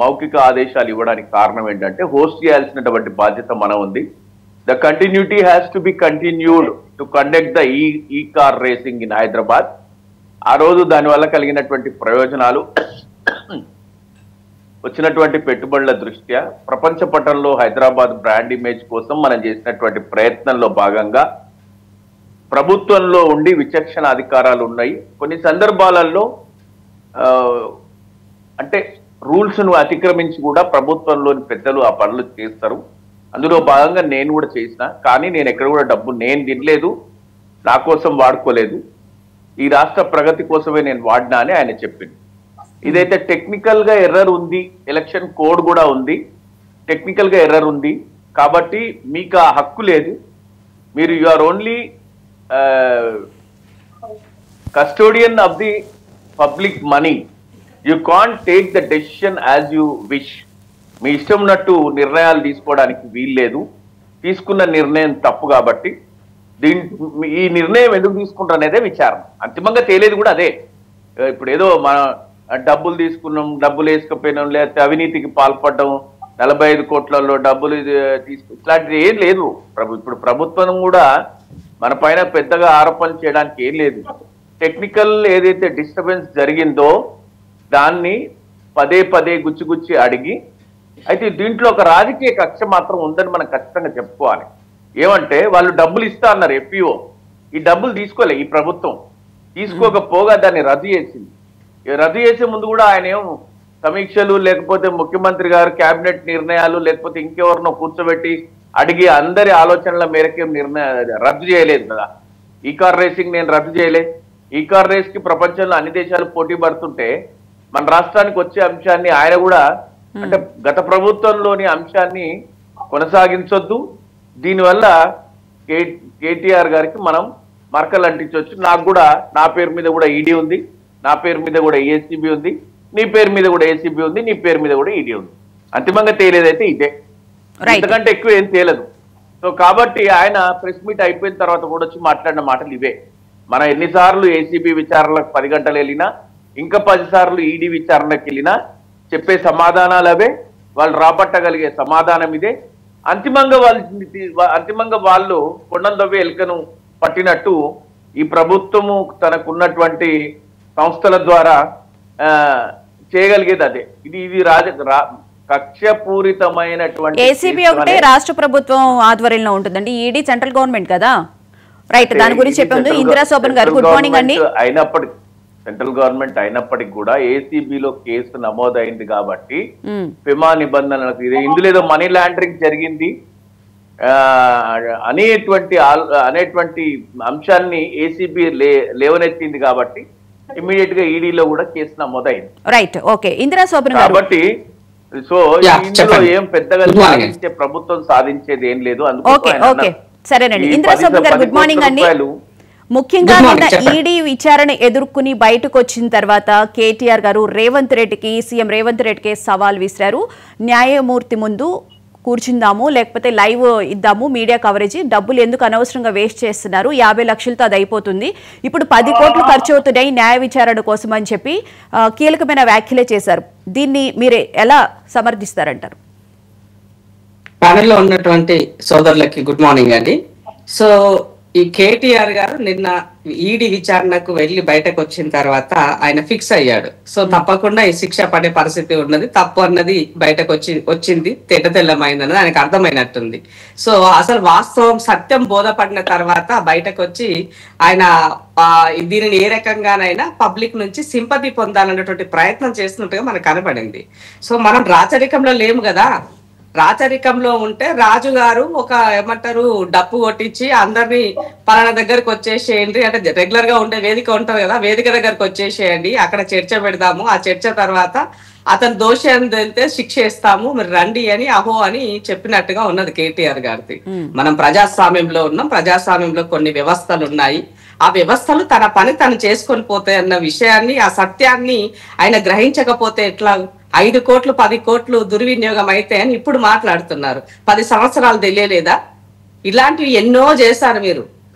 మౌఖిక ఆదేశాలు ఇవ్వడానికి కారణం ఏంటంటే హోస్ట్ చేయాల్సినటువంటి బాధ్యత మనం ఉంది. The continuity has to be continued to conduct the e-car racing in Hyderabad. ఆ రోజు దానివల్ల కలిగినటువంటి ప్రయోజనాలు, వచ్చినటువంటి పెట్టుబడుల దృష్ట్యా ప్రపంచ పటంలో హైదరాబాద్ బ్రాండ్ ఇమేజ్ కోసం మనం చేసినటువంటి ప్రయత్నంలో భాగంగా ప్రభుత్వంలో ఉండి విచక్షణ అధికారాలు ఉన్నాయి. కొన్ని సందర్భాలలో అంటే రూల్స్ ను అతిక్రమించి కూడా ప్రభుత్వంలోని పెద్దలు ఆ పనులు చేస్తారు. అందులో భాగంగా నేను కూడా చేసిన, కానీ నేను ఎక్కడ కూడా డబ్బు నేను తినలేదు, నా కోసం వాడుకోలేదు, ఈ రాష్ట్ర ప్రగతి కోసమే నేను వాడినా అని ఆయన చెప్పింది. ఇదైతే టెక్నికల్ గా ఎర్రర్ ఉంది, ఎలక్షన్ కోడ్ కూడా ఉంది, టెక్నికల్ గా ఎర్రర్ ఉంది కాబట్టి మీకు ఆ హక్కు లేదు. మీరు you are only custodian of the public money. You can't take the decision as you wish. మీ ఇష్టం ఉన్నట్టు నిర్ణయాలు తీసుకోవడానికి వీల్లేదు. తీసుకున్న నిర్ణయం తప్పు కాబట్టి ఈ నిర్ణయం ఎందుకు తీసుకుంటారు అనేదే విచారణ. అంతిమంగా తేలేది కూడా అదే. ఇప్పుడు ఏదో మన డబ్బులు తీసుకున్నాం, డబ్బులు వేసుకపోయినాం, లేకపోతే అవినీతికి పాల్పడడం, 45 కోట్లలో డబ్బులు ఇట్లాంటిది ఏం లేదు. ఇప్పుడు ప్రభుత్వం కూడా మన పైన పెద్దగా ఆరోపణలు చేయడానికి ఏం లేదు. టెక్నికల్ ఏదైతే డిస్టర్బెన్స్ జరిగిందో దాన్ని పదే పదే గుచ్చి అడిగి, అయితే దీంట్లో ఒక రాజకీయ కక్ష మాత్రం ఉందని మనం ఖచ్చితంగా చెప్పుకోవాలి. ఏమంటే వాళ్ళు డబ్బులు ఇస్తా అన్నారు ఎఫ్ఈఓ, ఈ డబ్బులు తీసుకోలే ఈ ప్రభుత్వం. తీసుకోకపోగా దాన్ని రద్దు చేసింది. రద్దు చేసే ముందు కూడా ఆయన ఏం సమీక్షలు లేకపోతే ముఖ్యమంత్రి గారు కేబినెట్ నిర్ణయాలు లేకపోతే ఇంకెవరినో కూర్చోబెట్టి అడిగి అందరి ఆలోచనల మేరకే రద్దు చేయలేదు కదా. ఈ కార్ రేసింగ్ నేను రద్దు చేయలే. ఈ కార్ రేస్ కి ప్రపంచంలో అన్ని దేశాలు పోటీ పడుతుంటే మన రాష్ట్రానికి వచ్చే అంశాన్ని ఆయన కూడా అంటే గత ప్రభుత్వంలోని అంశాన్ని కొనసాగించొద్దు, దీనివల్ల కేటీఆర్ గారికి మనం మరకలు అంటించవచ్చు. నాకు కూడా నా పేరు మీద కూడా ఈడీ ఉంది, నా పేరు మీద కూడా ఏసీబీ ఉంది, నీ పేరు మీద కూడా ఏసీబీ ఉంది, నీ పేరు మీద కూడా ఈడీ ఉంది. అంతిమంగా తేలేదైతే ఇదే, ఇంతకంటే ఎక్కువ ఏం తేలదు. సో కాబట్టి ఆయన ప్రెస్ మీట్ అయిపోయిన తర్వాత కూడా వచ్చి మాట్లాడిన మాటలు ఇవే. మనం ఎన్నిసార్లు ఏసీబీ విచారణలకు 10 గంటలు వెళ్ళినా, ఇంకా 10 సార్లు ఈడీ విచారణకు వెళ్ళినా చెప్పే సమాధానాలు అవే, వాళ్ళు రాబట్టగలిగే సమాధానం ఇదే. అంతిమంగా వాళ్ళు కొండలు దవ్వే ఎలుకను పట్టినట్టు ఈ ప్రభుత్వము తనకున్నటువంటి సంస్థల ద్వారా చేయగలిగేది అదే. ఇది కక్షపూరితమైనటువంటి ఏసీబీ ఒకటే రాష్ట్ర ప్రభుత్వం ఆధ్వర్యంలో ఉంటుందండి. ఈడీ సెంట్రల్ గవర్నమెంట్ కదా, రైట్? దాని గురించి చెప్పండి. ఇందిరా శోభన్ గారు గుడ్ మార్నింగ్ అండి. అయినప్పటికీ సెంట్రల్ గవర్నమెంట్ అయినప్పటికీ కూడా ఏసీబీలో కేసు నమోదైంది కాబట్టి ఫిమా నిబంధనలకు ఇందులో ఏదో మనీ లాండరింగ్ జరిగింది అనేటువంటి అంశాన్ని ఏసీబీ లేవనెత్తింది కాబట్టి ఇమ్మీడియట్ గా ఈడీలో కూడా కేసు నమోదైంది. Right, okay. ఇందిరా శోభన్ గారు కాబట్టి సో ఇందులో ఏం పెద్దగా సాధించే ప్రభుత్వం సాధించేది ఏం లేదు. అందుకే సరేనండి. ఇందిరా శోభన్ గారు గుడ్ మార్నింగ్ అండి. ముఖ్యంగా ఈడీ విచారణ ఎదుర్కొని బయటకు వచ్చిన తర్వాత కేటీఆర్ గారు సీఎం రేవంత్ రెడ్డికి సవాల్ విసిరారు. న్యాయమూర్తి ముందు కూర్చుందాము, లేకపోతే లైవ్ ఇద్దాము మీడియా కవరేజ్, డబ్బులు ఎందుకు అనవసరంగా వేస్ట్ చేస్తున్నారు, 50 లక్షలతో అది అయిపోతుంది, ఇప్పుడు 10 కోట్లు ఖర్చు అవుతున్నాయి న్యాయ విచారణ కోసం అని చెప్పి కీలకమైన వ్యాఖ్యలే చేశారు. దీన్ని మీరు ఎలా సమర్థిస్తారంటారు? ప్యానెల్లో ఉన్నటువంటి సోదరులకి గుడ్ మార్నింగ్ అండి. సో ఈ కేటీఆర్ గారు నిన్న ఈడీ విచారణకు వెళ్లి బయటకు వచ్చిన తర్వాత ఆయన ఫిక్స్ అయ్యాడు. సో తప్పకుండా ఈ శిక్ష పడే పరిస్థితి ఉన్నది, తప్పు అన్నది బయటకు వచ్చింది, తెల్లమైందన్నది ఆయనకు అర్థమైనట్టుంది. సో అసలు వాస్తవం సత్యం బోధపడిన తర్వాత బయటకు వచ్చి ఆయన దీనిని ఏ రకంగానైనా పబ్లిక్ నుంచి సింపతి పొందాలన్నటువంటి ప్రయత్నం చేస్తున్నట్టుగా మనకు కనపడింది. సో మనం రాచరికంలో లేము కదా. రాచరికంలో ఉంటే రాజుగారు ఒక ఏమంటారు డప్పు కొట్టించి అందరినీ పలానా దగ్గరకు వచ్చేసేయండి అంటే రెగ్యులర్ గా ఉండే వేదిక ఉంటది కదా, వేదిక దగ్గరకు వచ్చేసేయండి, అక్కడ చర్చ పెడదాము, ఆ చర్చ తర్వాత అతను దోషి అని తెలితే శిక్ష ఇస్తాము, మీరు రండి అని అహో అని చెప్పినట్టుగా ఉన్నది కేటీఆర్ గారిది. మనం ప్రజాస్వామ్యంలో ఉన్నాం, ప్రజాస్వామ్యంలో కొన్ని వ్యవస్థలు ఉన్నాయి, ఆ వ్యవస్థలు తన పని తను చేసుకొని పోతాయి అన్న విషయాన్ని, ఆ సత్యాన్ని ఆయన గ్రహించకపోతే ఎట్లా? 5 కోట్లు 10 కోట్లు దుర్వినియోగం అయితే అని ఇప్పుడు మాట్లాడుతున్నారు. 10 సంవత్సరాలు తెలియలేదా? ఇలాంటివి ఎన్నో చేశారు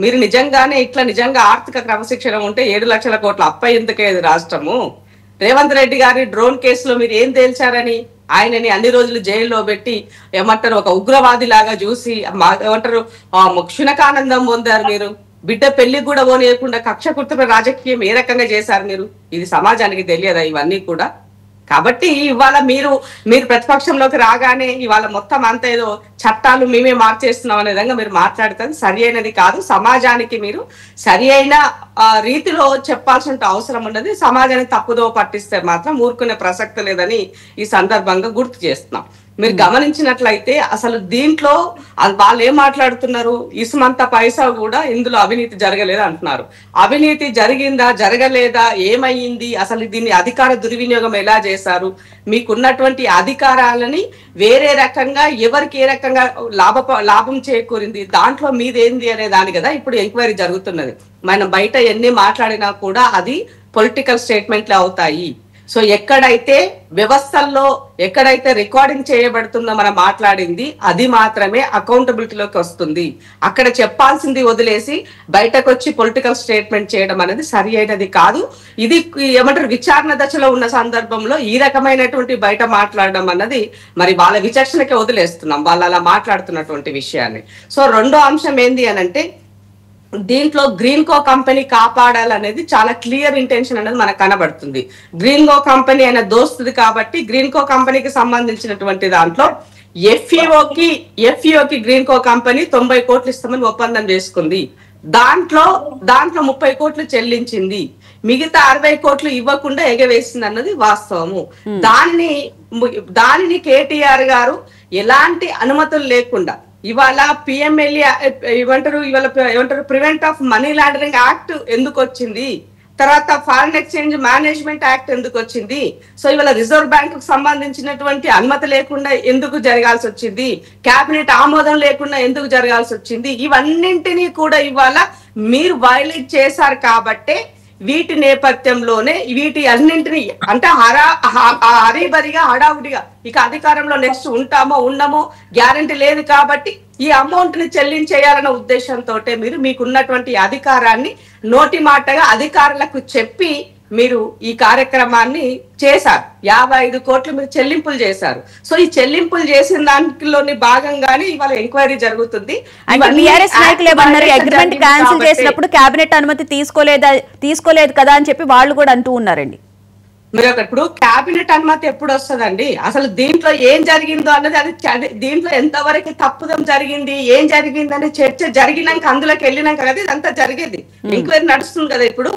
మీరు నిజంగానే నిజంగా ఆర్థిక క్రమశిక్షణ ఉంటే 7 లక్షల కోట్ల అప్ప ఎందుకేది రాష్ట్రము? రేవంత్ రెడ్డి గారి డ్రోన్ కేసులో మీరు ఏం తేల్చారని ఆయనని అన్ని రోజులు జైల్లో పెట్టి ఏమంటారు ఒక ఉగ్రవాది లాగా చూసి ఏమంటారు క్షుణకానందం పొందారు మీరు. బిడ్డ పెళ్లి కూడా పోనీయకుండా కక్షపూరితమైన రాజకీయం ఏ రకంగా చేశారు మీరు? ఇది సమాజానికి తెలియదా ఇవన్నీ కూడా? కాబట్టి ఇవాళ మీరు ప్రతిపక్షంలోకి రాగానే ఇవాళ మొత్తం అంతా ఏదో చట్టాలు మేమే మార్చేస్తున్నాం అనే విధంగా మీరు మాట్లాడుతుంది సరి అయినది కాదు. సమాజానికి మీరు సరి అయిన రీతిలో చెప్పాల్సిన అవసరం ఉన్నది. సమాజాన్ని తప్పుదో పట్టిస్తే మాత్రం ఊరుకునే ప్రసక్తి లేదని ఈ సందర్భంగా గుర్తు చేస్తున్నాం. మీరు గమనించినట్లయితే అసలు దీంట్లో వాళ్ళు ఏం మాట్లాడుతున్నారు, ఇసుమంత పైసా కూడా ఇందులో అవినీతి జరగలేదు అంటున్నారు. అవినీతి జరిగిందా జరగలేదా, ఏమయ్యింది, అసలు దీన్ని అధికార దుర్వినియోగం ఎలా చేశారు, మీకున్నటువంటి అధికారాలని వేరే రకంగా ఎవరికి ఏ రకంగా లాభం చేకూరింది, దాంట్లో మీదేంది అనే దాని కదా ఇప్పుడు ఎంక్వైరీ జరుగుతున్నది. మనం బయట ఎన్ని మాట్లాడినా కూడా అది పొలిటికల్ స్టేట్మెంట్లు అవుతాయి. సో ఎక్కడైతే వ్యవస్థల్లో ఎక్కడైతే రికార్డింగ్ చేయబడుతుందో మనం మాట్లాడింది అది మాత్రమే అకౌంటబిలిటీలోకి వస్తుంది. అక్కడ చెప్పాల్సింది వదిలేసి బయటకు వచ్చి పొలిటికల్ స్టేట్మెంట్ చేయడం అనేది సరి అయినది కాదు. ఇది ఏమంటారు, విచారణ దశలో ఉన్న సందర్భంలో ఈ రకమైనటువంటి బయట మాట్లాడడం అన్నది మరి వాళ్ళ విచక్షణకే వదిలేస్తున్నాం, వాళ్ళు అలా మాట్లాడుతున్నటువంటి విషయాన్ని. సో రెండో అంశం ఏంది అనంటే, దీంట్లో గ్రీన్ కో కంపెనీ కాపాడాలనేది చాలా క్లియర్ ఇంటెన్షన్ అనేది మనకు కనబడుతుంది. గ్రీన్ కో కంపెనీ ఆయన దోస్తుంది కాబట్టి గ్రీన్ కో కంపెనీకి సంబంధించినటువంటి దాంట్లో ఎఫ్ఈఓకి గ్రీన్ కో కంపెనీ 90 కోట్లు ఇస్తామని ఒప్పందం చేసుకుంది. దాంట్లో 30 కోట్లు చెల్లించింది, మిగతా 60 కోట్లు ఇవ్వకుండా ఎగవేసింది అన్నది వాస్తవము. దానిని కేటీఆర్ గారు ఎలాంటి అనుమతులు లేకుండా ఇవాళ పిఎంఎల్ఏ ఏమంటారు prevent of money laundering act ఎందుకు వచ్చింది, తర్వాత ఫారిన్ ఎక్స్చేంజ్ మేనేజ్మెంట్ యాక్ట్ ఎందుకు వచ్చింది, సో ఇవాళ రిజర్వ్ బ్యాంక్ కు సంబంధించినటువంటి అనుమతి లేకుండా ఎందుకు జరగాల్సి వచ్చింది, కేబినెట్ ఆమోదం లేకుండా ఎందుకు జరగాల్సి వచ్చింది, ఇవన్నింటినీ కూడా ఇవాళ మీరు వైలేట్ చేశారు కాబట్టే వీటి నేపథ్యంలోనే వీటి అన్నింటినీ అంటే హరీబరిగా హడావుడిగా ఇక అధికారంలో నెక్స్ట్ ఉంటామో ఉండమో గ్యారంటీ లేదు కాబట్టి ఈ అమౌంట్ ని చెల్లించేయాలన్న ఉద్దేశంతో మీరు మీకున్నటువంటి అధికారాన్ని నోటి మాటగా అధికారులకు చెప్పి మీరు ఈ కార్యక్రమాన్ని చేశారు. 55 కోట్లు మీరు చెల్లింపులు చేశారు. సో ఈ చెల్లింపులు చేసిన దాంట్లోని భాగంగానే ఇవాళ ఎంక్వైరీ జరుగుతుంది. అగ్రిమెంట్ క్యాన్సిల్ చేసినప్పుడు కేబినెట్ అనుమతి తీసుకోలేదు కదా అని చెప్పి వాళ్ళు కూడా అంటూ ఉన్నారండి. మీరు ఇప్పుడు కేబినెట్ అనుమతి ఎప్పుడు వస్తుందండి, అసలు దీంట్లో ఏం జరిగిందో అన్నది అది దీంట్లో ఎంతవరకు తప్పుదం జరిగింది ఏం జరిగింది అనే చర్చ జరిగినాక అందులోకి వెళ్ళినాక కదా ఇదంతా జరిగేది. ఎంక్వైరీ నడుస్తుంది కదా, ఇప్పుడు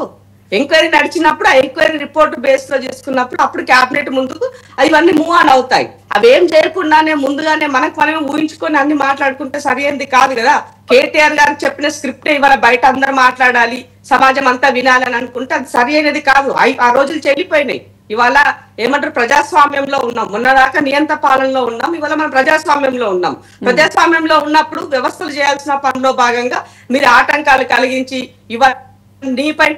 ఎంక్వైరీ నడిచినప్పుడు ఆ ఎంక్వైరీ రిపోర్ట్ బేస్ లో చేసుకున్నప్పుడు అప్పుడు కేబినెట్ ముందుకు ఇవన్నీ మూవ్ ఆన్ అవుతాయి. అవేం చేయకుండానే ముందుగానే మనమే ఊహించుకొని అన్ని మాట్లాడుకుంటే సరైనది కాదు కదా. కేటీఆర్ గారు చెప్పిన స్క్రిప్ట్ ఇవాళ బయట అందరూ మాట్లాడాలి, సమాజం అంతా వినాలని అనుకుంటే అది సరైనది కాదు. ఆ రోజులు చెల్లిపోయినాయి. ఇవాళ ఏమంటారు, ప్రజాస్వామ్యంలో ఉన్నాం, మొన్నదాకా నియంత పాలనలో ఉన్నాం, ఇవాళ మనం ప్రజాస్వామ్యంలో ఉన్నాం. ప్రజాస్వామ్యంలో ఉన్నప్పుడు వ్యవస్థలు చేయాల్సిన పనిలో భాగంగా మీరు ఆటంకాలు కలిగించి ఇవాళ నీపై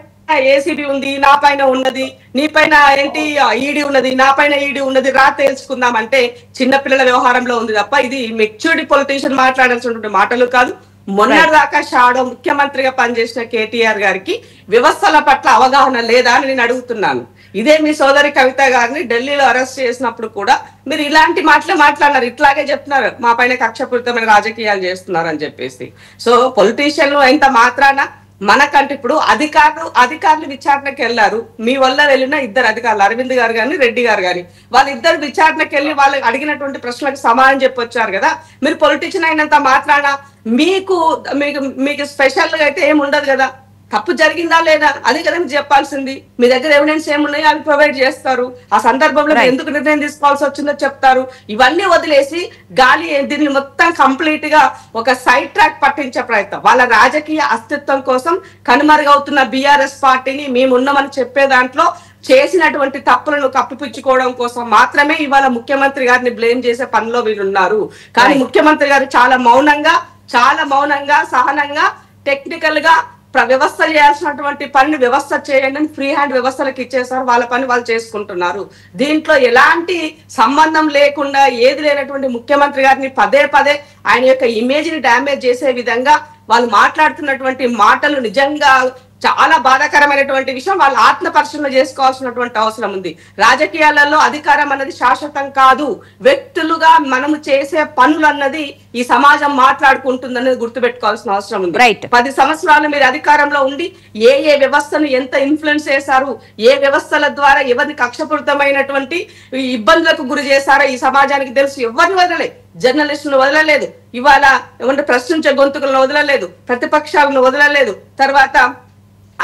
ఏసీబీ ఉంది, నా పైన ఉన్నది, నీ పైన ఏంటి ఈడీ ఉన్నది, నా పైన ఈడీ ఉన్నది, రా తెలుసుకుందామంటే చిన్నపిల్లల వ్యవహారంలో ఉంది తప్ప ఇది మెచ్యూరిటీ పొలిటీషియన్ మాట్లాడాల్సినటువంటి మాటలు కాదు. మొన్నటిదాకా షాడో ముఖ్యమంత్రిగా పనిచేసిన కేటీఆర్ గారికి వ్యవస్థల పట్ల అవగాహన లేదా అని నేను అడుగుతున్నాను. ఇదే మీ సోదరి కవిత గారిని ఢిల్లీలో అరెస్ట్ చేసినప్పుడు కూడా మీరు ఇలాంటి మాటలే మాట్లాడినారు, ఇట్లాగే చెప్తున్నారు మా పైన కక్షపూరితమైన రాజకీయాలు చేస్తున్నారు అని చెప్పేసి. సో పొలిటీషియన్లు ఎంత మాత్రాన మనకంటే ఇప్పుడు అధికారులు విచారణకు వెళ్లారు, మీ వల్ల వెళ్ళిన 2 అధికారులు అరవింద్ గారు కానీ రెడ్డి గారు కానీ వాళ్ళిద్దరు విచారణకు వెళ్ళి వాళ్ళు అడిగినటువంటి ప్రశ్నలకు సమాధానం చెప్పొచ్చారు కదా. మీరు పొలిటీషియన్ అయినంత మాత్రాన మీకు స్పెషల్ గా అయితే ఏమి ఉండదు కదా. తప్పు జరిగిందా లేదా అది కదా మీరు చెప్పాల్సింది. మీ దగ్గర ఎవిడెన్స్ ఏమున్నాయో అవి ప్రొవైడ్ చేస్తారు. ఆ సందర్భంలో ఎందుకు నిర్ణయం తీసుకోవాల్సి వచ్చిందో చెప్తారు. ఇవన్నీ వదిలేసి దీన్ని మొత్తం కంప్లీట్ గా ఒక సైడ్ ట్రాక్ పట్టించే ప్రయత్నం, వాళ్ళ రాజకీయ అస్తిత్వం కోసం కనుమరుగవుతున్న బీఆర్ఎస్ పార్టీని మేమున్నామని చెప్పే దాంట్లో చేసినటువంటి తప్పులను కప్పిపుచ్చుకోవడం కోసం మాత్రమే ఇవాళ ముఖ్యమంత్రి గారిని బ్లేమ్ చేసే పనిలో వీళ్ళున్నారు. కానీ ముఖ్యమంత్రి గారు చాలా మౌనంగా సహనంగా టెక్నికల్ గా వ్యవస్థ చేయాల్సినటువంటి పనిని వ్యవస్థ చేయండి అని ఫ్రీ హ్యాండ్ వ్యవస్థలకు ఇచ్చేసారు. వాళ్ళ పని వాళ్ళు చేసుకుంటున్నారు. దీంట్లో ఎలాంటి సంబంధం లేకుండా ఏది లేనటువంటి ముఖ్యమంత్రి గారిని పదే ఆయన యొక్క ఇమేజ్ ని డ్యామేజ్ చేసే విధంగా వాళ్ళు మాట్లాడుతున్నటువంటి మాటలు నిజంగా చాలా బాధాకరమైనటువంటి విషయం. వాళ్ళు ఆత్మ పరిశీలన చేసుకోవాల్సినటువంటి అవసరం ఉంది. రాజకీయాలలో అధికారం అన్నది శాశ్వతం కాదు. వ్యక్తులుగా మనము చేసే పనులు అన్నది ఈ సమాజం మాట్లాడుకుంటుందన్నది గుర్తుపెట్టుకోవాల్సిన అవసరం ఉంది. 10 సంవత్సరాలు మీరు అధికారంలో ఉండి ఏ వ్యవస్థను ఎంత ఇన్ఫ్లుయెన్స్ చేశారు, ఏ వ్యవస్థల ద్వారా ఎవరిని కక్షపూరితమైనటువంటి ఇబ్బందులకు గురి చేశారో ఈ సమాజానికి తెలుసు. ఎవరిని వదలలేదు, జర్నలిస్టులను వదలలేదు, ఇవాళ ఏమంటే ప్రశ్నించే గొంతుకులను వదలలేదు, ప్రతిపక్షాలను వదలలేదు, తర్వాత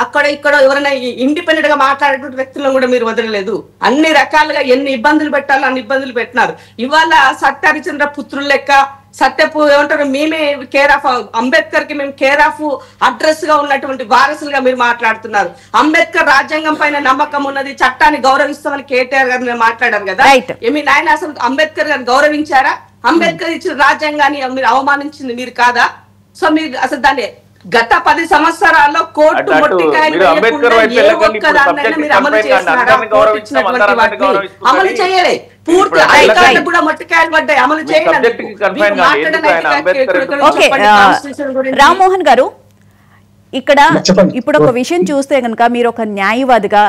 అక్కడ ఇక్కడ ఎవరైనా ఇండిపెండెంట్ గా మాట్లాడేటువంటి వ్యక్తులను కూడా మీరు వదలలేదు. అన్ని రకాలుగా ఎన్ని ఇబ్బందులు పెట్టాలో అన్ని ఇబ్బందులు పెట్టినారు. ఇవాళ సత్యహరిచంద్ర పుత్రులు లెక్క సత్యపు ఏమంటారు, మేమే కేర్ ఆఫ్ అంబేద్కర్ కి మేము కేర్ ఆఫ్ అడ్రస్ గా ఉన్నటువంటి వారసులుగా మీరు మాట్లాడుతున్నారు. అంబేద్కర్ రాజ్యాంగం పైన నమ్మకం ఉన్నది, చట్టాన్ని గౌరవిస్తామని కేటీఆర్ గారు మాట్లాడారు కదా. ఏమి నాయన అసలు అంబేద్కర్ గారు గౌరవించారా? అంబేద్కర్ ఇచ్చిన రాజ్యాంగాన్ని మీరు అవమానించింది మీరు కాదా? సో మీరు అసలు దాన్ని గత 10 సంవత్సరాల్లో కోర్టు మొట్టికాయలు అమలు చేయలే. పూర్తి అధికారులు కూడా మొట్టికాయలు పడ్డాయి, అమలు చేయలేదు. రామ్మోహన్ గారు, ఇక్కడ ఇప్పుడు ఒక విషయం చూస్తే కనుక మీరు ఒక న్యాయవాదిగా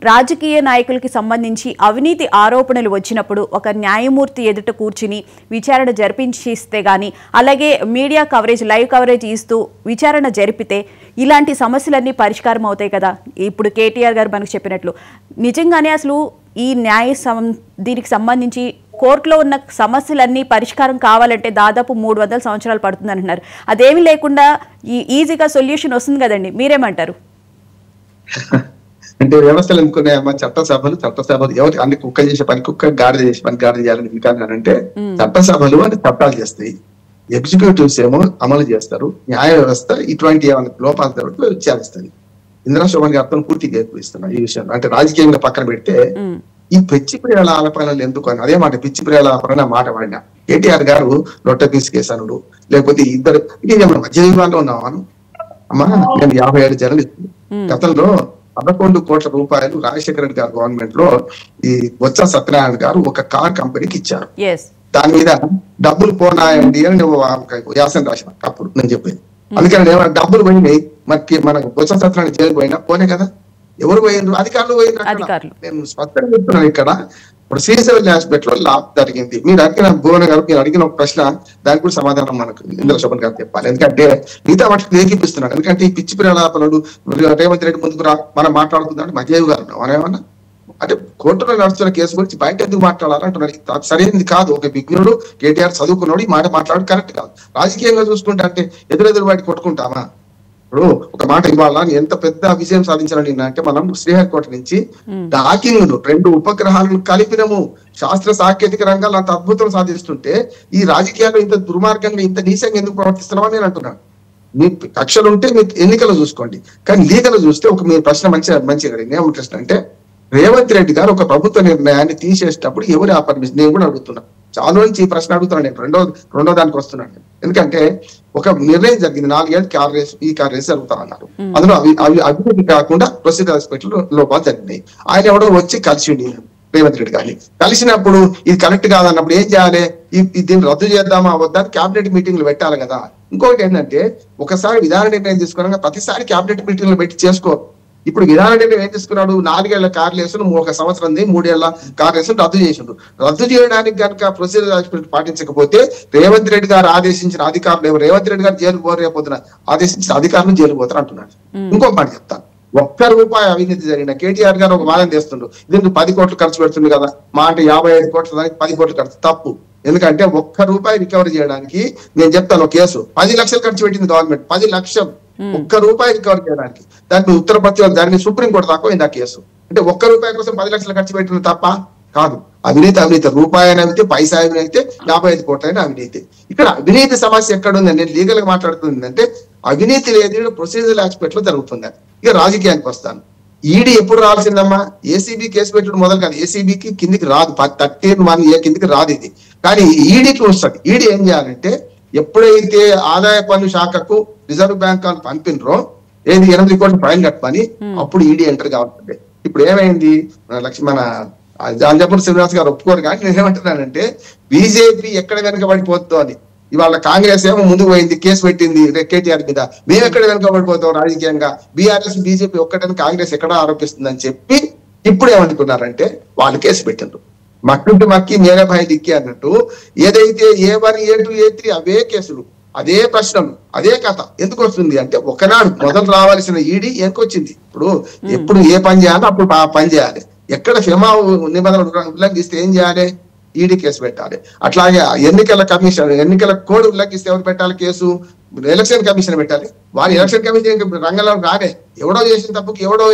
రాజకీయ నాయకులకి సంబంధించి అవినీతి ఆరోపణలు వచ్చినప్పుడు ఒక న్యాయమూర్తి ఎదుట కూర్చుని విచారణ జరిపించిస్తే గానీ, అలాగే మీడియా కవరేజ్ లైవ్ కవరేజ్ ఇస్తూ విచారణ జరిపితే ఇలాంటి సమస్యలన్నీ పరిష్కారం అవుతాయి కదా. ఇప్పుడు కేటీఆర్ గారు మనకు చెప్పినట్లు నిజంగానే అసలు ఈ దీనికి సంబంధించి కోర్టులో ఉన్న సమస్యలన్నీ పరిష్కారం కావాలంటే దాదాపు 300 సంవత్సరాలు పడుతుంది అంటున్నారు. అదేమీ లేకుండా ఈజీగా సొల్యూషన్ వస్తుంది కదండి, మీరేమంటారు? అంటే వ్యవస్థలు ఎందుకున్నాయమ్మా? చట్టసభలు ఎవరు అన్ని కుక్క చేసే పని కుక్క, గాడిద చేసే పని గాడిద చేయాలని ఎందుకన్నారంటే చట్టసభలు అని చట్టాలు చేస్తాయి, ఎగ్జిక్యూటివ్స్ ఏమో అమలు చేస్తారు, న్యాయ వ్యవస్థ ఇటువంటి ఏమైనా లోపాల తర్వాత విచారిస్తుంది. ఇందిరా శోభన్ గారితో పూర్తిగా ఏర్పడిస్తున్నారు ఈ విషయంలో. అంటే రాజకీయంగా పక్కన పెడితే ఈ పిచ్చి ప్రియాల ఆలపనలు ఎందుకు అని అదే మాట పిచ్చి ప్రియాల ఆలపన మాట వాడినా కేటీఆర్ గారు లొట్ట పీసుకేసానుడు, లేకపోతే ఇద్దరు ఇది మధ్య యుగాల్లో ఉన్నావాను అమ్మా. నేను 57 జర్నలిస్ట్. గతంలో 11 కోట్ల రూపాయలు రాజశేఖర రెడ్డి గారు గవర్నమెంట్ లో ఈ బొత్స సత్యనారాయణ గారు ఒక కార్ కంపెనీకి ఇచ్చారు. దాని మీద డబ్బులు పోనాయండి అని నువ్వు వ్యాసం రాసిన అప్పుడు నేను చెప్పేది. అందుకని డబ్బులు పోయినాయి, మనకు బొత్స సత్యనారాయణ జైలు పోయినా పోనే కదా. ఎవరు పోయినారు? అధికారులు పోయినారు. నేను స్పష్టంగా చెప్తున్నాను ఇక్కడ. ఇప్పుడు శ్రీశైలం హాస్పిటల్ లో లాభం జరిగింది. మీరు అడిగిన భువన గారు మీరు అడిగిన ఒక ప్రశ్న, దానికి కూడా సమాధానం మనకు ఇంద్ర శోభన్ గారు చెప్పాలి. ఎందుకంటే మిగతా వాటికి ఏకీపిస్తున్నాడు. ఎందుకంటే ఈ పిచ్చి ప్రలాపనలు రేవంత్ రెడ్డి ముందుకు మనం మాట్లాడుతున్నాడు మధ్యవి గారు మనమేమన్నా అంటే కోర్టులో నడుస్తున్న కేసు గురించి బయట ఎందుకు మాట్లాడాలంటున్నాడు. సరైనది కాదు. ఒక విజ్ఞుడు కేటీఆర్ చదువుకున్నాడు ఈ మాట మాట్లాడు కరెక్ట్ కాదు. రాజకీయంగా చూసుకుంటా అంటే ఎదురెదురు బయట కొట్టుకుంటామా? ఇప్పుడు ఒక మాట ఇవాళ ఎంత పెద్ద విజయం సాధించాలని అంటే మనం శ్రీహరికోట నుంచి డాకింగ్ 2 ఉపగ్రహాలను కలిపినము. శాస్త్ర సాంకేతిక రంగాలు అంత అద్భుతం సాధిస్తుంటే ఈ రాజకీయాలు ఇంత దుర్మార్గంగా ఇంత నీచంగా ఎందుకు ప్రవర్తిస్తున్నామని నేను అంటున్నాను. మీ కక్షలు ఉంటే మీకు ఎన్నికలు చూసుకోండి, కానీ లీగలు చూస్తే ఒక మీ ప్రశ్న మంచిగా ఏం ప్రశ్న అంటే రేవంత్ రెడ్డి గారు ఒక ప్రభుత్వ నిర్ణయాన్ని తీసేటప్పుడు ఎవరు ఆ పర్మిషన్ నేను కూడా అడుగుతున్నా. చాలా నుంచి ఈ ప్రశ్న అడుగుతున్నాను నేను. రెండో దానికి వస్తున్నాను. ఎందుకంటే ఒక నిర్ణయం జరిగింది 4 ఏళ్ళకి ఈ కార్ రేస్ జరుగుతా అన్నారు. అందులో అభివృద్ధి కాకుండా ప్రస్తుత హాస్పిటల్ లోపాలు జరిగినాయి. ఆయన ఎవడో వచ్చి కలిసిండి రేవంత్ రెడ్డి గారిని. కలిసినప్పుడు ఇది కరెక్ట్ కాదన్నప్పుడు ఏం చేయాలి? దీన్ని రద్దు చేద్దామా వద్దా క్యాబినెట్ మీటింగ్లు పెట్టాలి కదా. ఇంకొకటి ఏంటంటే ఒకసారి విధాన నిర్ణయం తీసుకున్నాక ప్రతిసారి క్యాబినెట్ మీటింగ్లు పెట్టి చేసుకో. ఇప్పుడు విధాన నిర్ణయం ఏం తీసుకున్నాడు? 4 ఏళ్ల కార్ రేసును 1 సంవత్సరం 3 ఏళ్ల కార్ రేసును రద్దు చేసిండు. రద్దు చేయడానికి కనుక ప్రొసీజర్ పాటించకపోతే రేవంత్ రెడ్డి గారు ఆదేశించిన అధికారులు రేవంత్ రెడ్డి గారు జైలు పోరేపోతున్నా ఆదేశించిన అధికారులు జైలు పోతారు అంటున్నాడు. ఇంకో మాట చెప్తాను. ₹1 అవినీతి జరిగిన కేటీఆర్ గారు ఒక వాదన చేస్తుండ్రు. దీనికి 10 కోట్లు ఖర్చు పెడుతుంది కదా. మా అంటే 55 కోట్ల దానికి 10 కోట్లు ఖర్చు తప్పు. ఎందుకంటే ₹1 రికవరీ చేయడానికి నేను చెప్తాను ఒక కేసు 10 లక్షలు ఖర్చు పెట్టింది గవర్నమెంట్. 10 లక్షలు ₹1 రికవర్ చేయడానికి. దాన్ని ఉత్తరప్రదేశ్ దాన్ని సుప్రీంకోర్టు దాకా పోయింది ఆ కేసు. అంటే ₹1 కోసం 10 లక్షలు ఖర్చు పెట్టిన తప్ప కాదు. అవినీతి రూపాయి అవినీతి, పైసా అవినీతి, 55 కోట్లైన అవినీతి. ఇక్కడ అవినీతి సమస్య ఎక్కడ ఉందని నేను లీగల్ గా మాట్లాడుతుంది అంటే అవినీతి లేదు ప్రొసీజర్ ఆస్పెక్ట్ లో జరుగుతుంది. ఇక రాజకీయానికి వస్తాను. ఈడీ ఎప్పుడు రావాల్సిందమ్మా? ఏసీబీ కేసు పెట్టడం మొదలు కాదు. ఏసీబీకి కిందికి రాదు, 13(1) కిందికి రాదు ఇది. కానీ ఈడీకి వస్తుంది. ఈడీ ఏం చేయాలంటే ఎప్పుడైతే ఆదాయ పన్ను శాఖకు రిజర్వ్ బ్యాంక్ అని పంపినరో ఏది 8 కోట్ల ఫైన్ కట్టమని అప్పుడు ఈడీ ఎంటర్ కావాలంటే. ఇప్పుడు ఏమైంది? మన జాంజపూర్ శ్రీనివాస్ గారు ఒప్పుకోరు. కానీ నేనేమంటున్నానంటే బీజేపీ ఎక్కడ వెనకబడిపోతుందో అని. ఇవాళ కాంగ్రెస్ ఏమో ముందుకు పోయింది, కేసు పెట్టింది కేటీఆర్ మీద. మేము ఎక్కడ వెనకబడిపోతాం రాజకీయంగా? బీఆర్ఎస్ బీజేపీ ఒక్కటని కాంగ్రెస్ ఎక్కడ ఆరోపిస్తుందని చెప్పి ఇప్పుడు ఏమనుకున్నారంటే వాళ్ళు కేసు పెట్టిండ్రు. మక్కుంటి మక్కి మేఘభాయి దిక్కి అన్నట్టు ఏదైతే A1, A2, A3 అవే కేసులు, అదే ప్రశ్నలు, అదే కథ ఎందుకు వస్తుంది అంటే ఒకనాడు మొదలు రావాల్సిన ఈడీ ఎందుకొచ్చింది. ఇప్పుడు ఎప్పుడు ఏ పని చేయాలో అప్పుడు ఆ పని చేయాలి. ఎక్కడ ఫెమా నిబంధనలు ఉల్లంఘిస్తే ఏం చేయాలి? ఈడీ కేసు పెట్టాలి. అట్లాగే ఎన్నికల కమిషన్ ఎన్నికల కోడ్ ఉల్లంఘిస్తే ఎవరు పెట్టాలి కేసు? ఎలక్షన్ కమిషన్ పెట్టాలి. వారి ఎలక్షన్ కమిషన్ రంగంలో రానే ఎవడో చేసిన తప్పుకి ఎవడో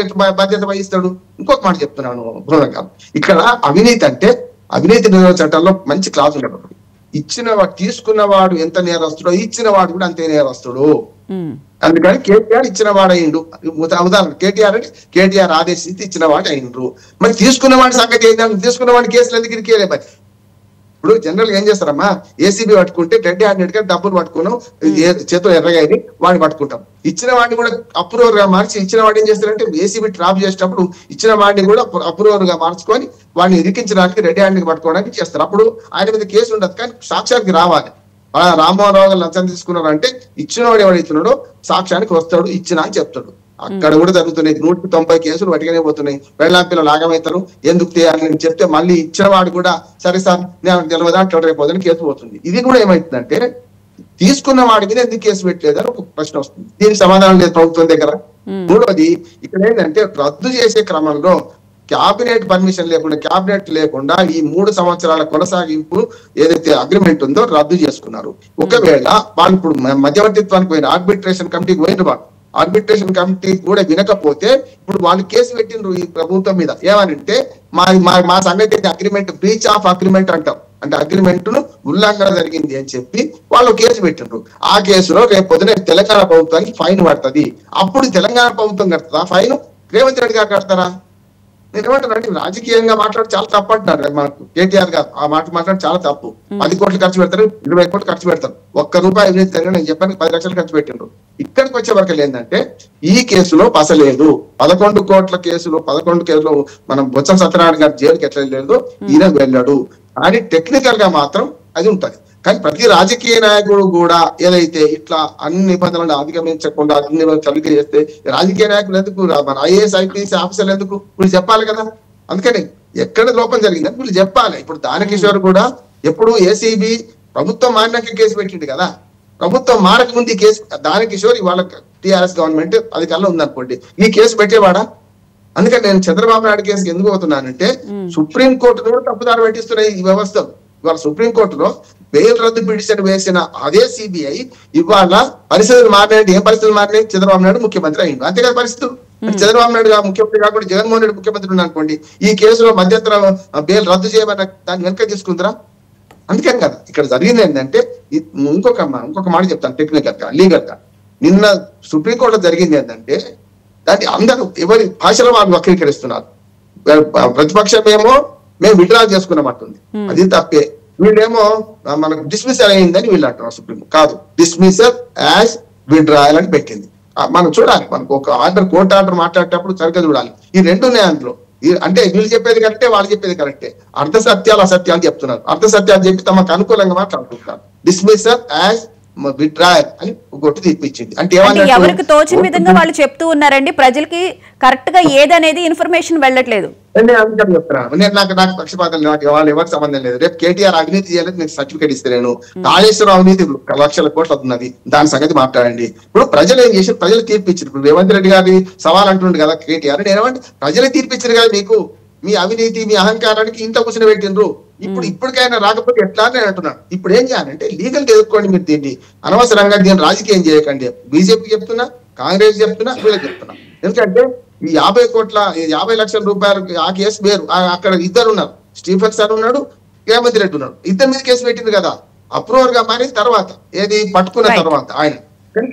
బాధ్యత వహిస్తాడు. ఇంకొక మాట చెప్తున్నాను బృందంగా, ఇక్కడ అవినీతి అంటే అవినీతి నిరోధక చట్టాల్లో మంచి క్లాస్ ఉండేటప్పుడు ఇచ్చిన తీసుకున్నవాడు ఎంత నేరస్తుడో ఇచ్చిన వాడు కూడా అంతే నేరస్తుడు. అందుకని కేటీఆర్ ఇచ్చిన వాడు అయిండు. ఉదాహరణ కేటీఆర్ అంటే కేటీఆర్ ఆదేశించి ఇచ్చిన వాడు అయినరు. మరి తీసుకున్నవాడి సంగతి ఏంటంటే తీసుకున్నవాడి కేసులు ఎందుకు ఇరికేలే మరి. ఇప్పుడు జనరల్ గా ఏం చేస్తారమ్మా, ఏసీబీ పట్టుకుంటే రెడ్ హ్యాండెడ్ గా డబ్బులు పట్టుకున్నాం చేతులు ఎర్రగాయని వాడిని పట్టుకుంటాం. ఇచ్చిన వాడిని కూడా అప్రూవర్ గా మార్చి ఇచ్చిన వాడు ఏం చేస్తారంటే ఏసీబీ ట్రాప్ చేసేటప్పుడు ఇచ్చిన వాడిని కూడా అప్రూవర్ గా మార్చుకొని వాడిని ఇరికించడానికి రెడ్ హ్యాండ్ గా పట్టుకోవడానికి చేస్తారు. అప్పుడు ఆయన మీద కేసు ఉండదు, కానీ సాక్ష్యానికి రావాలి. రామ్మోహన్ రావు గారు లంచం తీసుకున్నారు అంటే ఇచ్చిన వాడు ఎవడైతున్నాడో సాక్ష్యానికి వస్తాడు, ఇచ్చిన అని చెప్తాడు. అక్కడ కూడా జరుగుతున్నాయి 190 కేసులు వటిగానే పోతున్నాయి. వెళ్ళాం పిల్లలు ఆగమవుతారు, ఎందుకు చేయాలని చెప్తే మళ్ళీ ఇచ్చిన వాడు కూడా సరే సార్ నేను తెలియదా అట్లా రేపోదని కేసు పోతుంది. ఇది కూడా ఏమైతుందంటే తీసుకున్న వాడి మీద ఎందుకు కేసు పెట్టలేదని ఒక ప్రశ్న వస్తుంది. దీనికి సమాధానం లేదు ప్రభుత్వం దగ్గర. మూడవది ఇక్కడ ఏంటంటే రద్దు చేసే క్రమంలో క్యాబినెట్ పర్మిషన్ లేకుండా క్యాబినెట్ లేకుండా ఈ 3 సంవత్సరాల కొనసాగింపు ఏదైతే అగ్రిమెంట్ ఉందో రద్దు చేసుకున్నారు. ఒకవేళ వాళ్ళు ఇప్పుడు మధ్యవర్తిత్వానికి పోయిన ఆర్బిట్రేషన్ కమిటీకి పోయిన వాళ్ళు ఆర్బిట్రేషన్ కమిటీ కూడా వినకపోతే ఇప్పుడు వాళ్ళు కేసు పెట్టిండ్రు ఈ ప్రభుత్వం మీద. ఏమనంటే మా సంగతి అగ్రిమెంట్ బ్రీచ్ ఆఫ్ అగ్రిమెంట్ అంటాం, అంటే అగ్రిమెంట్ ను ఉల్లంఘన జరిగింది అని చెప్పి వాళ్ళు కేసు పెట్టిండ్రు. ఆ కేసులో రేపు పొద్దున తెలంగాణ ప్రభుత్వానికి ఫైన్ పడుతుంది. అప్పుడు తెలంగాణ ప్రభుత్వం కడుతుందా ఫైన్, రేవంత్ రెడ్డి గారు కడతారా? నేను ఏమంటాను అంటే రాజకీయంగా మాట్లాడి చాలా తప్పు అంటున్నారు మనకు కేటీఆర్ గారు. ఆ మాట మాట్లాడి చాలా తప్పు. 10 కోట్లు ఖర్చు పెడతారు, 20 కోట్లు ఖర్చు పెడతారు. ₹1 అవినీతి నేను చెప్పాను 10 లక్షలు ఖర్చు పెట్టిండ్రు. ఇక్కడికి వచ్చే వరకు ఏంటంటే ఈ కేసులో పసలేదు. 11 కోట్ల కేసులో 11 కేసులో మనం బొత్స సత్యనారాయణ గారు జైలుకి ఎట్లా వెళ్ళాడు, ఈయన వెళ్ళాడు. కానీ టెక్నికల్ గా మాత్రం అది ఉంటది. కానీ ప్రతి రాజకీయ నాయకుడు కూడా ఏదైతే ఇట్లా అన్ని నిబంధనలను అధిగమించకుండా అన్ని తల్లికి చేస్తే రాజకీయ నాయకులు ఎందుకు, మన ఐఏఎస్ ఐపీఎస్ ఆఫీసర్లు ఎందుకు వీళ్ళు చెప్పాలి కదా. అందుకని ఎక్కడ లోపం జరిగిందని వీళ్ళు చెప్పాలి. ఇప్పుడు దానకిషోర్ కూడా ఎప్పుడు ఏసీబీ ప్రభుత్వం మారినాక కేసు పెట్టిండు కదా, ప్రభుత్వం మారక ముందు ఈ కేసు దానకిషోర్ ఇవాళ టీఆర్ఎస్ గవర్నమెంట్ అధికారంలో ఉందనుకోండి, ఈ కేసు పెట్టేవాడా? అందుకని నేను చంద్రబాబు నాయుడు కేసుకి ఎందుకు పోతున్నానంటే సుప్రీంకోర్టును కూడా తప్పుదారి పట్టిస్తున్నాయి ఈ వ్యవస్థ. ఇవాళ సుప్రీంకోర్టులో బెయిల్ రద్దు పిటిషన్ వేసిన అదే సిబిఐ ఇవాళ పరిస్థితులు మారినాయంటే ఏం పరిస్థితులు మారినాయి? చంద్రబాబు నాయుడు ముఖ్యమంత్రి అయింది, అంతేకాదు పరిస్థితులు. చంద్రబాబు నాయుడు ముఖ్యమంత్రి కాకుండా జగన్మోహన్ రెడ్డి ముఖ్యమంత్రి అనుకోండి, ఈ కేసులో మధ్యంతర బెయిల్ రద్దు చేయమన్న దాన్ని వెనక తీసుకుంటారా? అందుకని కదా ఇక్కడ జరిగింది ఏంటంటే ఇంకొక మాట చెప్తాను టెక్నికల్ గా లీగల్ గా. నిన్న సుప్రీంకోర్టులో జరిగింది ఏంటంటే దాన్ని అందరూ ఎవరి భాషలో వాళ్ళు వక్రీకరిస్తున్నారు. ప్రతిపక్షం ఏమో మేము విత్డ్రా చేసుకున్నామంటుంది, అది తప్పే. వీళ్ళేమో మనకు డిస్మిసల్ అయిందని వీళ్ళు అంటున్నారు. సుప్రీం కాదు, డిస్మిసల్ యాజ్ విత్డ్రాయల్ అని పెట్టింది. మనం చూడాలి, మనకు ఒక ఆర్డర్ కోర్టు ఆర్డర్ మాట్లాడేటప్పుడు సరిగ్గా చూడాలి. ఈ రెండు ఉన్నాయి అందులో. అంటే వీళ్ళు చెప్పేది కరెక్టే, వాళ్ళు చెప్పేది కరెక్టే. అర్ధ సత్యాలు అసత్యాలు చెప్తున్నారు. అర్ధ సత్యాలు చెప్పి తమకు అనుకూలంగా మాట్లాడుకుంటున్నారు. డిస్మిసల్ యాజ్ విత్డ్రాయల్ అని ఒకటి తీర్పిచ్చింది. అంటే ఎవరికి తోచిన విధంగా వాళ్ళు చెప్తూ ఉన్నారండి, ప్రజలకి కరెక్ట్ గా ఏదనేది ఇన్ఫర్మేషన్ వెళ్ళట్లేదు. నేను చెప్తున్నాను, నాకు పక్షపాతం నాకు వాళ్ళు ఎవరికి సంబంధం లేదు. రేపు కేటీఆర్ అవినీతి చేయలేదు, నేను సర్టిఫికేట్ ఇస్తాను. కాళేశ్వరం అవినీతి లక్షల కోట్లు అవుతున్నది, దాని సంగతి మాట్లాడండి. ఇప్పుడు ప్రజలు ఏం చేసి ప్రజలు తీర్పిచ్చారు. ఇప్పుడు రేవంత్ రెడ్డి గారి సవాల్ అంటుండే కదా కేటీఆర్, నేనేమంటే ప్రజలే తీర్పిచ్చారు కదా మీకు, మీ అవినీతి మీ అహంకారానికి ఇంత కూర్చుని పెట్టినరు. ఇప్పటికైనా రాకపోతే ఎట్లా అని నేను అంటున్నాను. ఇప్పుడు ఏం చేయాలంటే లీగల్ ఎదుర్కోండి మీరు దీన్ని, అనవసరంగా దీన్ని రాజకీయం చేయకండి. బీజేపీ చెప్తున్నా, కాంగ్రెస్ చెప్తున్నా, వీళ్ళకి చెప్తున్నా. ఎందుకంటే ఈ 50 లక్షల రూపాయలు ఆ కేసు వేరు. అక్కడ ఇద్దరు ఉన్నారు, స్టీఫెన్ సార్ ఉన్నాడు, రేవంత్ రెడ్డి ఉన్నాడు. ఇద్దరి మీద కేసు పెట్టింది కదా అప్రూవర్ గా మారిన తర్వాత, ఏది పట్టుకున్న తర్వాత ఆయన.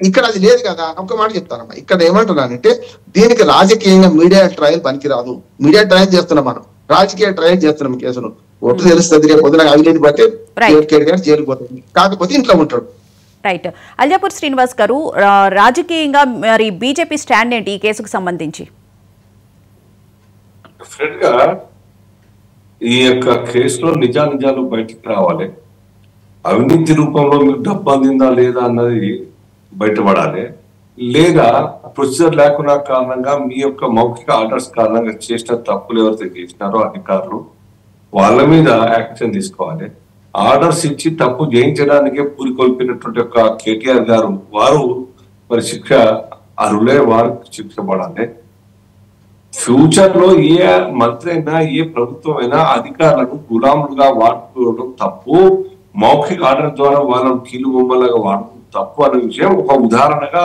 ఇక్కడ అది లేదు కదా. ఒక మాట చెప్తానమ్మా, ఇక్కడ ఏమంటున్నానంటే దీనికి రాజకీయంగా మీడియా ట్రయల్ పనికిరాదు. మీడియా ట్రయల్ చేస్తున్నాం, మనం రాజకీయ ట్రయల్ చేస్తున్నాం. కేసును ఒట్టు తెలుస్తుంది, రేపు పొద్దున అవినీతి పడితే జైలు పోతుంది, కాకపోతే ఇంట్లో ఉంటాడు. రైట్. అల్జాపూర్ శ్రీనివాస్ గారు, రాజకీయంగా మరి బీజేపీ స్టాండ్ ఏంటి ఈ కేసుకు సంబంధించి? డెఫినెట్ గా ఈ యొక్క కేసులో నిజాలు బయటికి రావాలి. అవినీతి రూపంలో మీకు డబ్బు అందిందా లేదా అన్నది బయటపడాలి. లేదా ప్రొసీజర్ లేకుండా కారణంగా మీ యొక్క మౌఖిక ఆర్డర్స్ కారణంగా చేసిన తప్పులు ఎవరైతే చేసినారో అధికారులు వాళ్ళ మీద యాక్షన్ తీసుకోవాలి. ఆర్డర్స్ ఇచ్చి తప్పు చేయించడానికే పూరికొల్పినటువంటి ఒక కేటీఆర్ గారు వారు మరి శిక్ష అర్హులే, వారు శిక్ష పడాలి. ఫ్యూచర్ లో ఏ మంత్రి అయినా ఏ ప్రభుత్వం అయినా అధికారులను గులాములుగా వాడుకోవడం తప్పు. మౌఖిక ఆర్డర్ ద్వారా వాళ్ళను కీలు బొమ్మలుగా వాడుకుంటే తప్పు అనే విషయం ఒక ఉదాహరణగా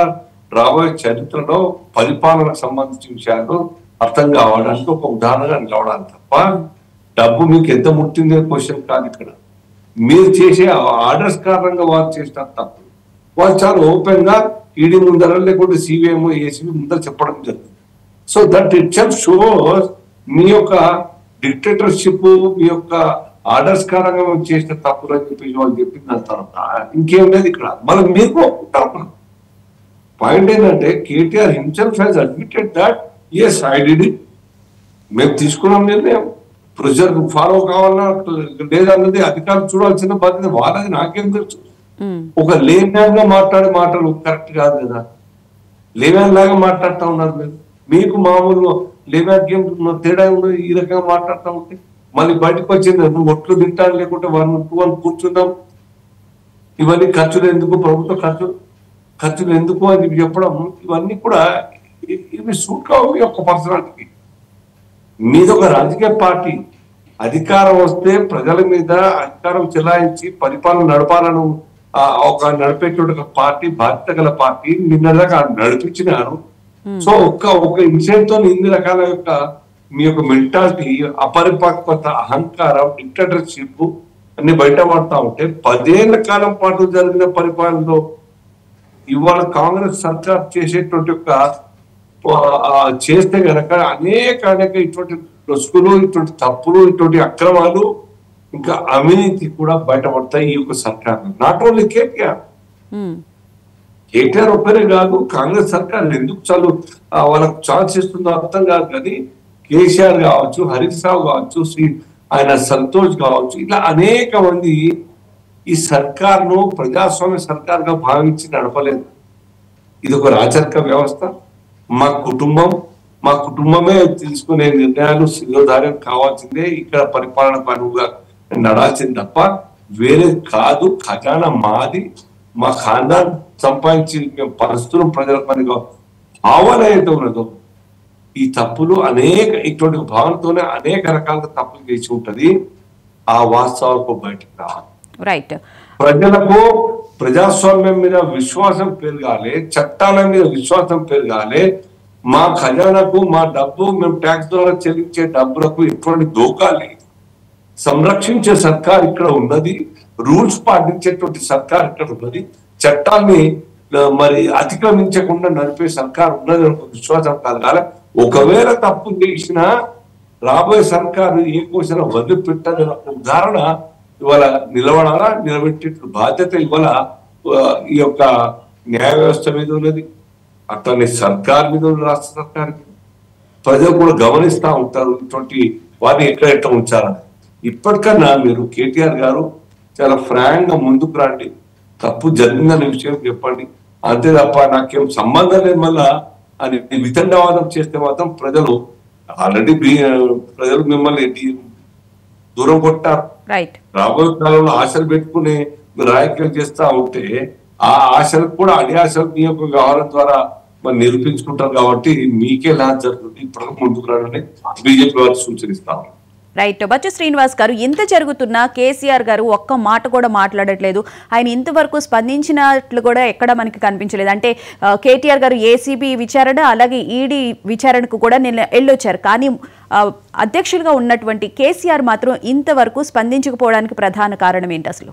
రాబోయే చరిత్రలో పరిపాలనకు సంబంధించిన విషయాలు అర్థం కావడానికి ఒక ఉదాహరణగా నిలవడానికి తప్ప డబ్బు మీకు ఎంత ముట్టిందే క్వశ్చన్ కాదు. ఇక్కడ మీరు చేసే ఆర్డర్స్ కారణంగా వారు చేసిన తప్పు వాళ్ళు చాలా ఓపెన్ గా ఈడీ ముందర లేకుంటే సిబిఐ ఏసీబీ ముందర చెప్పడం జరుగుతుంది. So that itself shows మీ యొక్క డిక్టేటర్షిప్ మీ యొక్క ఆర్డర్స్ కారణంగా మేము చేసిన తప్పులు అని చెప్పి వాళ్ళు చెప్పింది దాని తర్వాత ఇంకేం లేదు ఇక్కడ. మనం మీరు ఒప్పుకుంటాం. పాయింట్ ఏంటంటే KTR himself has admitted that yes I did it. మేము తీసుకున్నాం నిర్ణయం, ప్రొసీజర్ ఫాలో కావాలన్నా లేదన్నది అధికారులు చూడాల్సిన బాధ్యత వాళ్ళది. నాకేం తెలుసు? ఒక లేమ్యాన్ గా మాట్లాడే మాటలు కరెక్ట్ కాదు కదా. లేమ్యాన్ లాగా మాట్లాడుతూ ఉన్నారు మీరు. మీకు మామూలు లేమ్యాన్ గేమ్ తేడా ఉన్నది. ఈ రకంగా మాట్లాడుతూ ఉంటే మళ్ళీ బయటకు వచ్చింది నువ్వు ఒట్లు తింటాను లేకుంటే వాళ్ళు కూర్చుందాం, ఇవన్నీ ఖర్చులు ఎందుకు, ప్రభుత్వ ఖర్చులు ఎందుకు అని చెప్పడం, ఇవన్నీ కూడా ఇవి సూట్ కావు మీ యొక్క పర్సనాలిటీకి. మీది ఒక రాజకీయ పార్టీ, అధికారం వస్తే ప్రజల మీద అధికారం చెలాయించి పరిపాలన నడపాలను ఒక నడిపేటువంటి పార్టీ, బాధ్యత గల పార్టీ. నిన్నదాకా నడిపించినారు. సో ఒక ఇన్సిడెంట్ తో ఇన్ని రకాల యొక్క మీ యొక్క మెంటాలిటీ, అపరిపక్వత, అహంకారం, డిక్టేటర్షిప్ అన్ని బయటపడతా ఉంటే 10 ఏళ్ల కాలం పాటు జరిగిన పరిపాలనలో ఇవాళ కాంగ్రెస్ సర్కార్ చేసేటువంటి యొక్క చేస్తే గనక అనేక ఇటువంటి లొసుకులు, ఇటువంటి తప్పులు, ఇటువంటి అక్రమాలు, ఇంకా అవినీతి కూడా బయటపడతాయి ఈ యొక్క సర్కార్. నాట్ ఓన్లీ కేటీఆర్ ఒక్కరే కాదు, కాంగ్రెస్ సర్కార్ ఎందుకు చాలు వాళ్ళకు ఛాన్స్ ఇస్తుందో అర్థం కాదు. కానీ కేసీఆర్ కావచ్చు, హరీష్ రావు కావచ్చు, ఆయన సంతోష్ కావచ్చు, ఇలా అనేక మంది ఈ సర్కార్ను ప్రజాస్వామ్య సర్కార్ గా భావించి నడపలేదు. ఇది ఒక రాచరిక వ్యవస్థ. మా కుటుంబమే తీసుకునే నిర్ణయాలు శిరోధార్యం కావాల్సిందే, ఇక్కడ పరిపాలన పనుగా నడాల్సింది తప్ప వేరే కాదు. ఖజానా మాది, మా ఖాందాన్ సంపాదించి మేము పరిస్థితులు ప్రజల పనిగా భావన అయితే ఉన్నదో ఈ తప్పులు ఇటువంటి భావనతోనే అనేక రకాలుగా తప్పులు చేసి ఉంటది. ఆ వాస్తవాలకు బయటకు రావాలి. రైట్. ప్రజలకు ప్రజాస్వామ్యం మీద విశ్వాసం పెరగాలి, చట్టాల మీద విశ్వాసం పెరగాలి. మా ఖజానాకు మా డబ్బు, మేము ట్యాక్స్ ద్వారా చెల్లించే డబ్బులకు ఎటువంటి దోకాలి, సంరక్షించే సర్కార్ ఇక్కడ ఉన్నది, రూల్స్ పాటించేటువంటి సర్కార్ ఇక్కడ ఉన్నది, చట్టాన్ని మరి అతిక్రమించకుండా నడిపే సర్కార్ ఉన్నది విశ్వాసం కలగాలి. ఒకవేళ తప్పు చేసినా రాబోయే సర్కారు ఏ కోసం వదిలిపెట్టని ఉదాహరణ ఇవాళ నిలబడాలా, నిలబెట్టే బాధ్యత ఇవాళ ఈ యొక్క న్యాయ వ్యవస్థ మీద ఉన్నది, అట్లనే సర్కార్ మీద ఉన్న రాష్ట్ర సర్కార్ మీద. ప్రజలు కూడా గమనిస్తూ ఉంటారు ఇటువంటి వారిని ఎట్లా ఉంచాలని. ఇప్పటికన్నా మీరు కేటీఆర్ గారు చాలా ఫ్రాంక్ గా ముందుకు రండి, తప్పు జరిగిందనే విషయం చెప్పండి. అంతే తప్ప నాకేం సంబంధం లేదు మళ్ళా అని వితండవాదం చేస్తే మాత్రం ప్రజలు ఆల్రెడీ మిమ్మల్ని దూరం కొట్టారు. రాబోయే కాలంలో ఆశలు పెట్టుకుని రాజకీయాలు చేస్తా ఉంటే ఆ ఆశలకు కూడా అన్ని ఆశలు మీ యొక్క వ్యవహారం ద్వారా మరి నిరూపించుకుంటారు. కాబట్టి మీకే లాస్ జరుగుతుంది. ఇప్పుడు ముందుకు రావడానికి బీజేపీ వారు సూచనిస్తాం. రైట్. బచ్చు శ్రీనివాస్ గారు, ఇంత జరుగుతున్నా కేసీఆర్ గారు ఒక్క మాట కూడా మాట్లాడట్లేదు. ఆయన ఇంతవరకు స్పందించినట్లు కూడా ఎక్కడ మనకి కనిపించలేదు. అంటే కేటీఆర్ గారు ఏసీబీ విచారణ అలాగే ఈడీ విచారణకు కూడా నిన్న వెళ్ళొచ్చారు. కానీ అధ్యక్షులుగా ఉన్నటువంటి కేసీఆర్ మాత్రం ఇంతవరకు స్పందించకపోవడానికి ప్రధాన కారణం ఏంటి? అసలు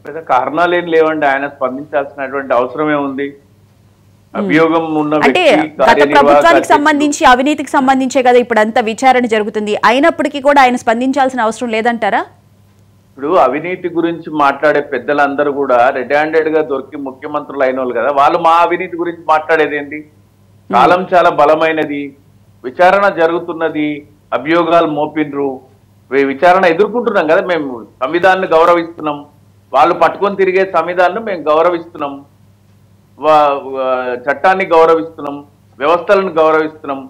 పెద్ద కారణాలు ఏం లేవండి. ఆయన స్పందించాల్సినటువంటి అవసరమే ఉంది. అభియోగం ఉన్న అంటే గత ప్రభుత్వానికి సంబంధించి అవినీతికి సంబంధించే కదా ఇప్పుడు అంత విచారణ జరుగుతుంది. అయినప్పటికీ కూడా ఆయన స్పందించాల్సిన అవసరం లేదంటారా? ఇప్పుడు అవినీతి గురించి మాట్లాడే పెద్దలందరూ కూడా రెడ్ హ్యాండెడ్ గా దొరికి ముఖ్యమంత్రులు అయిన వాళ్ళు కదా, వాళ్ళు మా అవినీతి గురించి మాట్లాడేది ఏంటి? కాలం చాలా బలమైనది, విచారణ జరుగుతున్నది, అభియోగాలు మోపిండ్రు, విచారణ ఎదుర్కొంటున్నాం కదా. మేము సంవిధానాన్ని గౌరవిస్తున్నాం, వాళ్ళు పట్టుకొని తిరిగే సంవిధానాన్ని మేము గౌరవిస్తున్నాం, చట్టాన్ని గౌరవిస్తున్నాం, వ్యవస్థలను గౌరవిస్తున్నాం,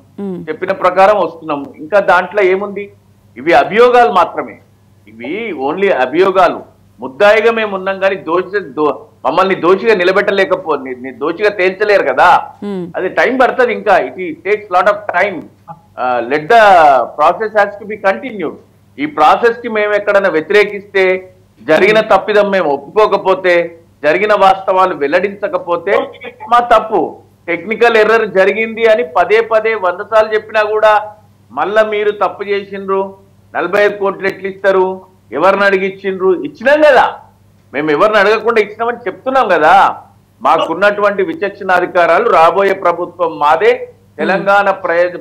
చెప్పిన ప్రకారం వస్తున్నాం. ఇంకా దాంట్లో ఏముంది? ఇవి అభియోగాలు మాత్రమే. ఇవి ఓన్లీ అభియోగాలు. ముద్దాయిగా మేము ఉన్నాం కానీ మమ్మల్ని దోషిగా దోషిగా తేల్చలేరు కదా. అది టైం పడుతుంది. ఇంకా it takes lot of time. Let the process has to be continued. ఈ ప్రాసెస్ కి మేము ఎక్కడైనా వ్యతిరేకిస్తే, జరిగిన తప్పిదం మేము ఒప్పుకోకపోతే జరిగిన వాస్తవాలు వెల్లడించకపోతే మా తప్పు, టెక్నికల్ ఎర్రర్ జరిగింది అని పదే 100 సార్లు చెప్పినా కూడా మళ్ళా మీరు తప్పు చేసిండ్రు, 45 కోట్లు ఎట్లు ఇస్తారు, ఎవరిని అడిగి ఇచ్చిండ్రు, ఇచ్చినాం కదా, మేము ఎవరిని అడగకుండా ఇచ్చినామని చెప్తున్నాం కదా. మాకున్నటువంటి విచక్షణాధికారాలు, రాబోయే ప్రభుత్వం మాదే, తెలంగాణ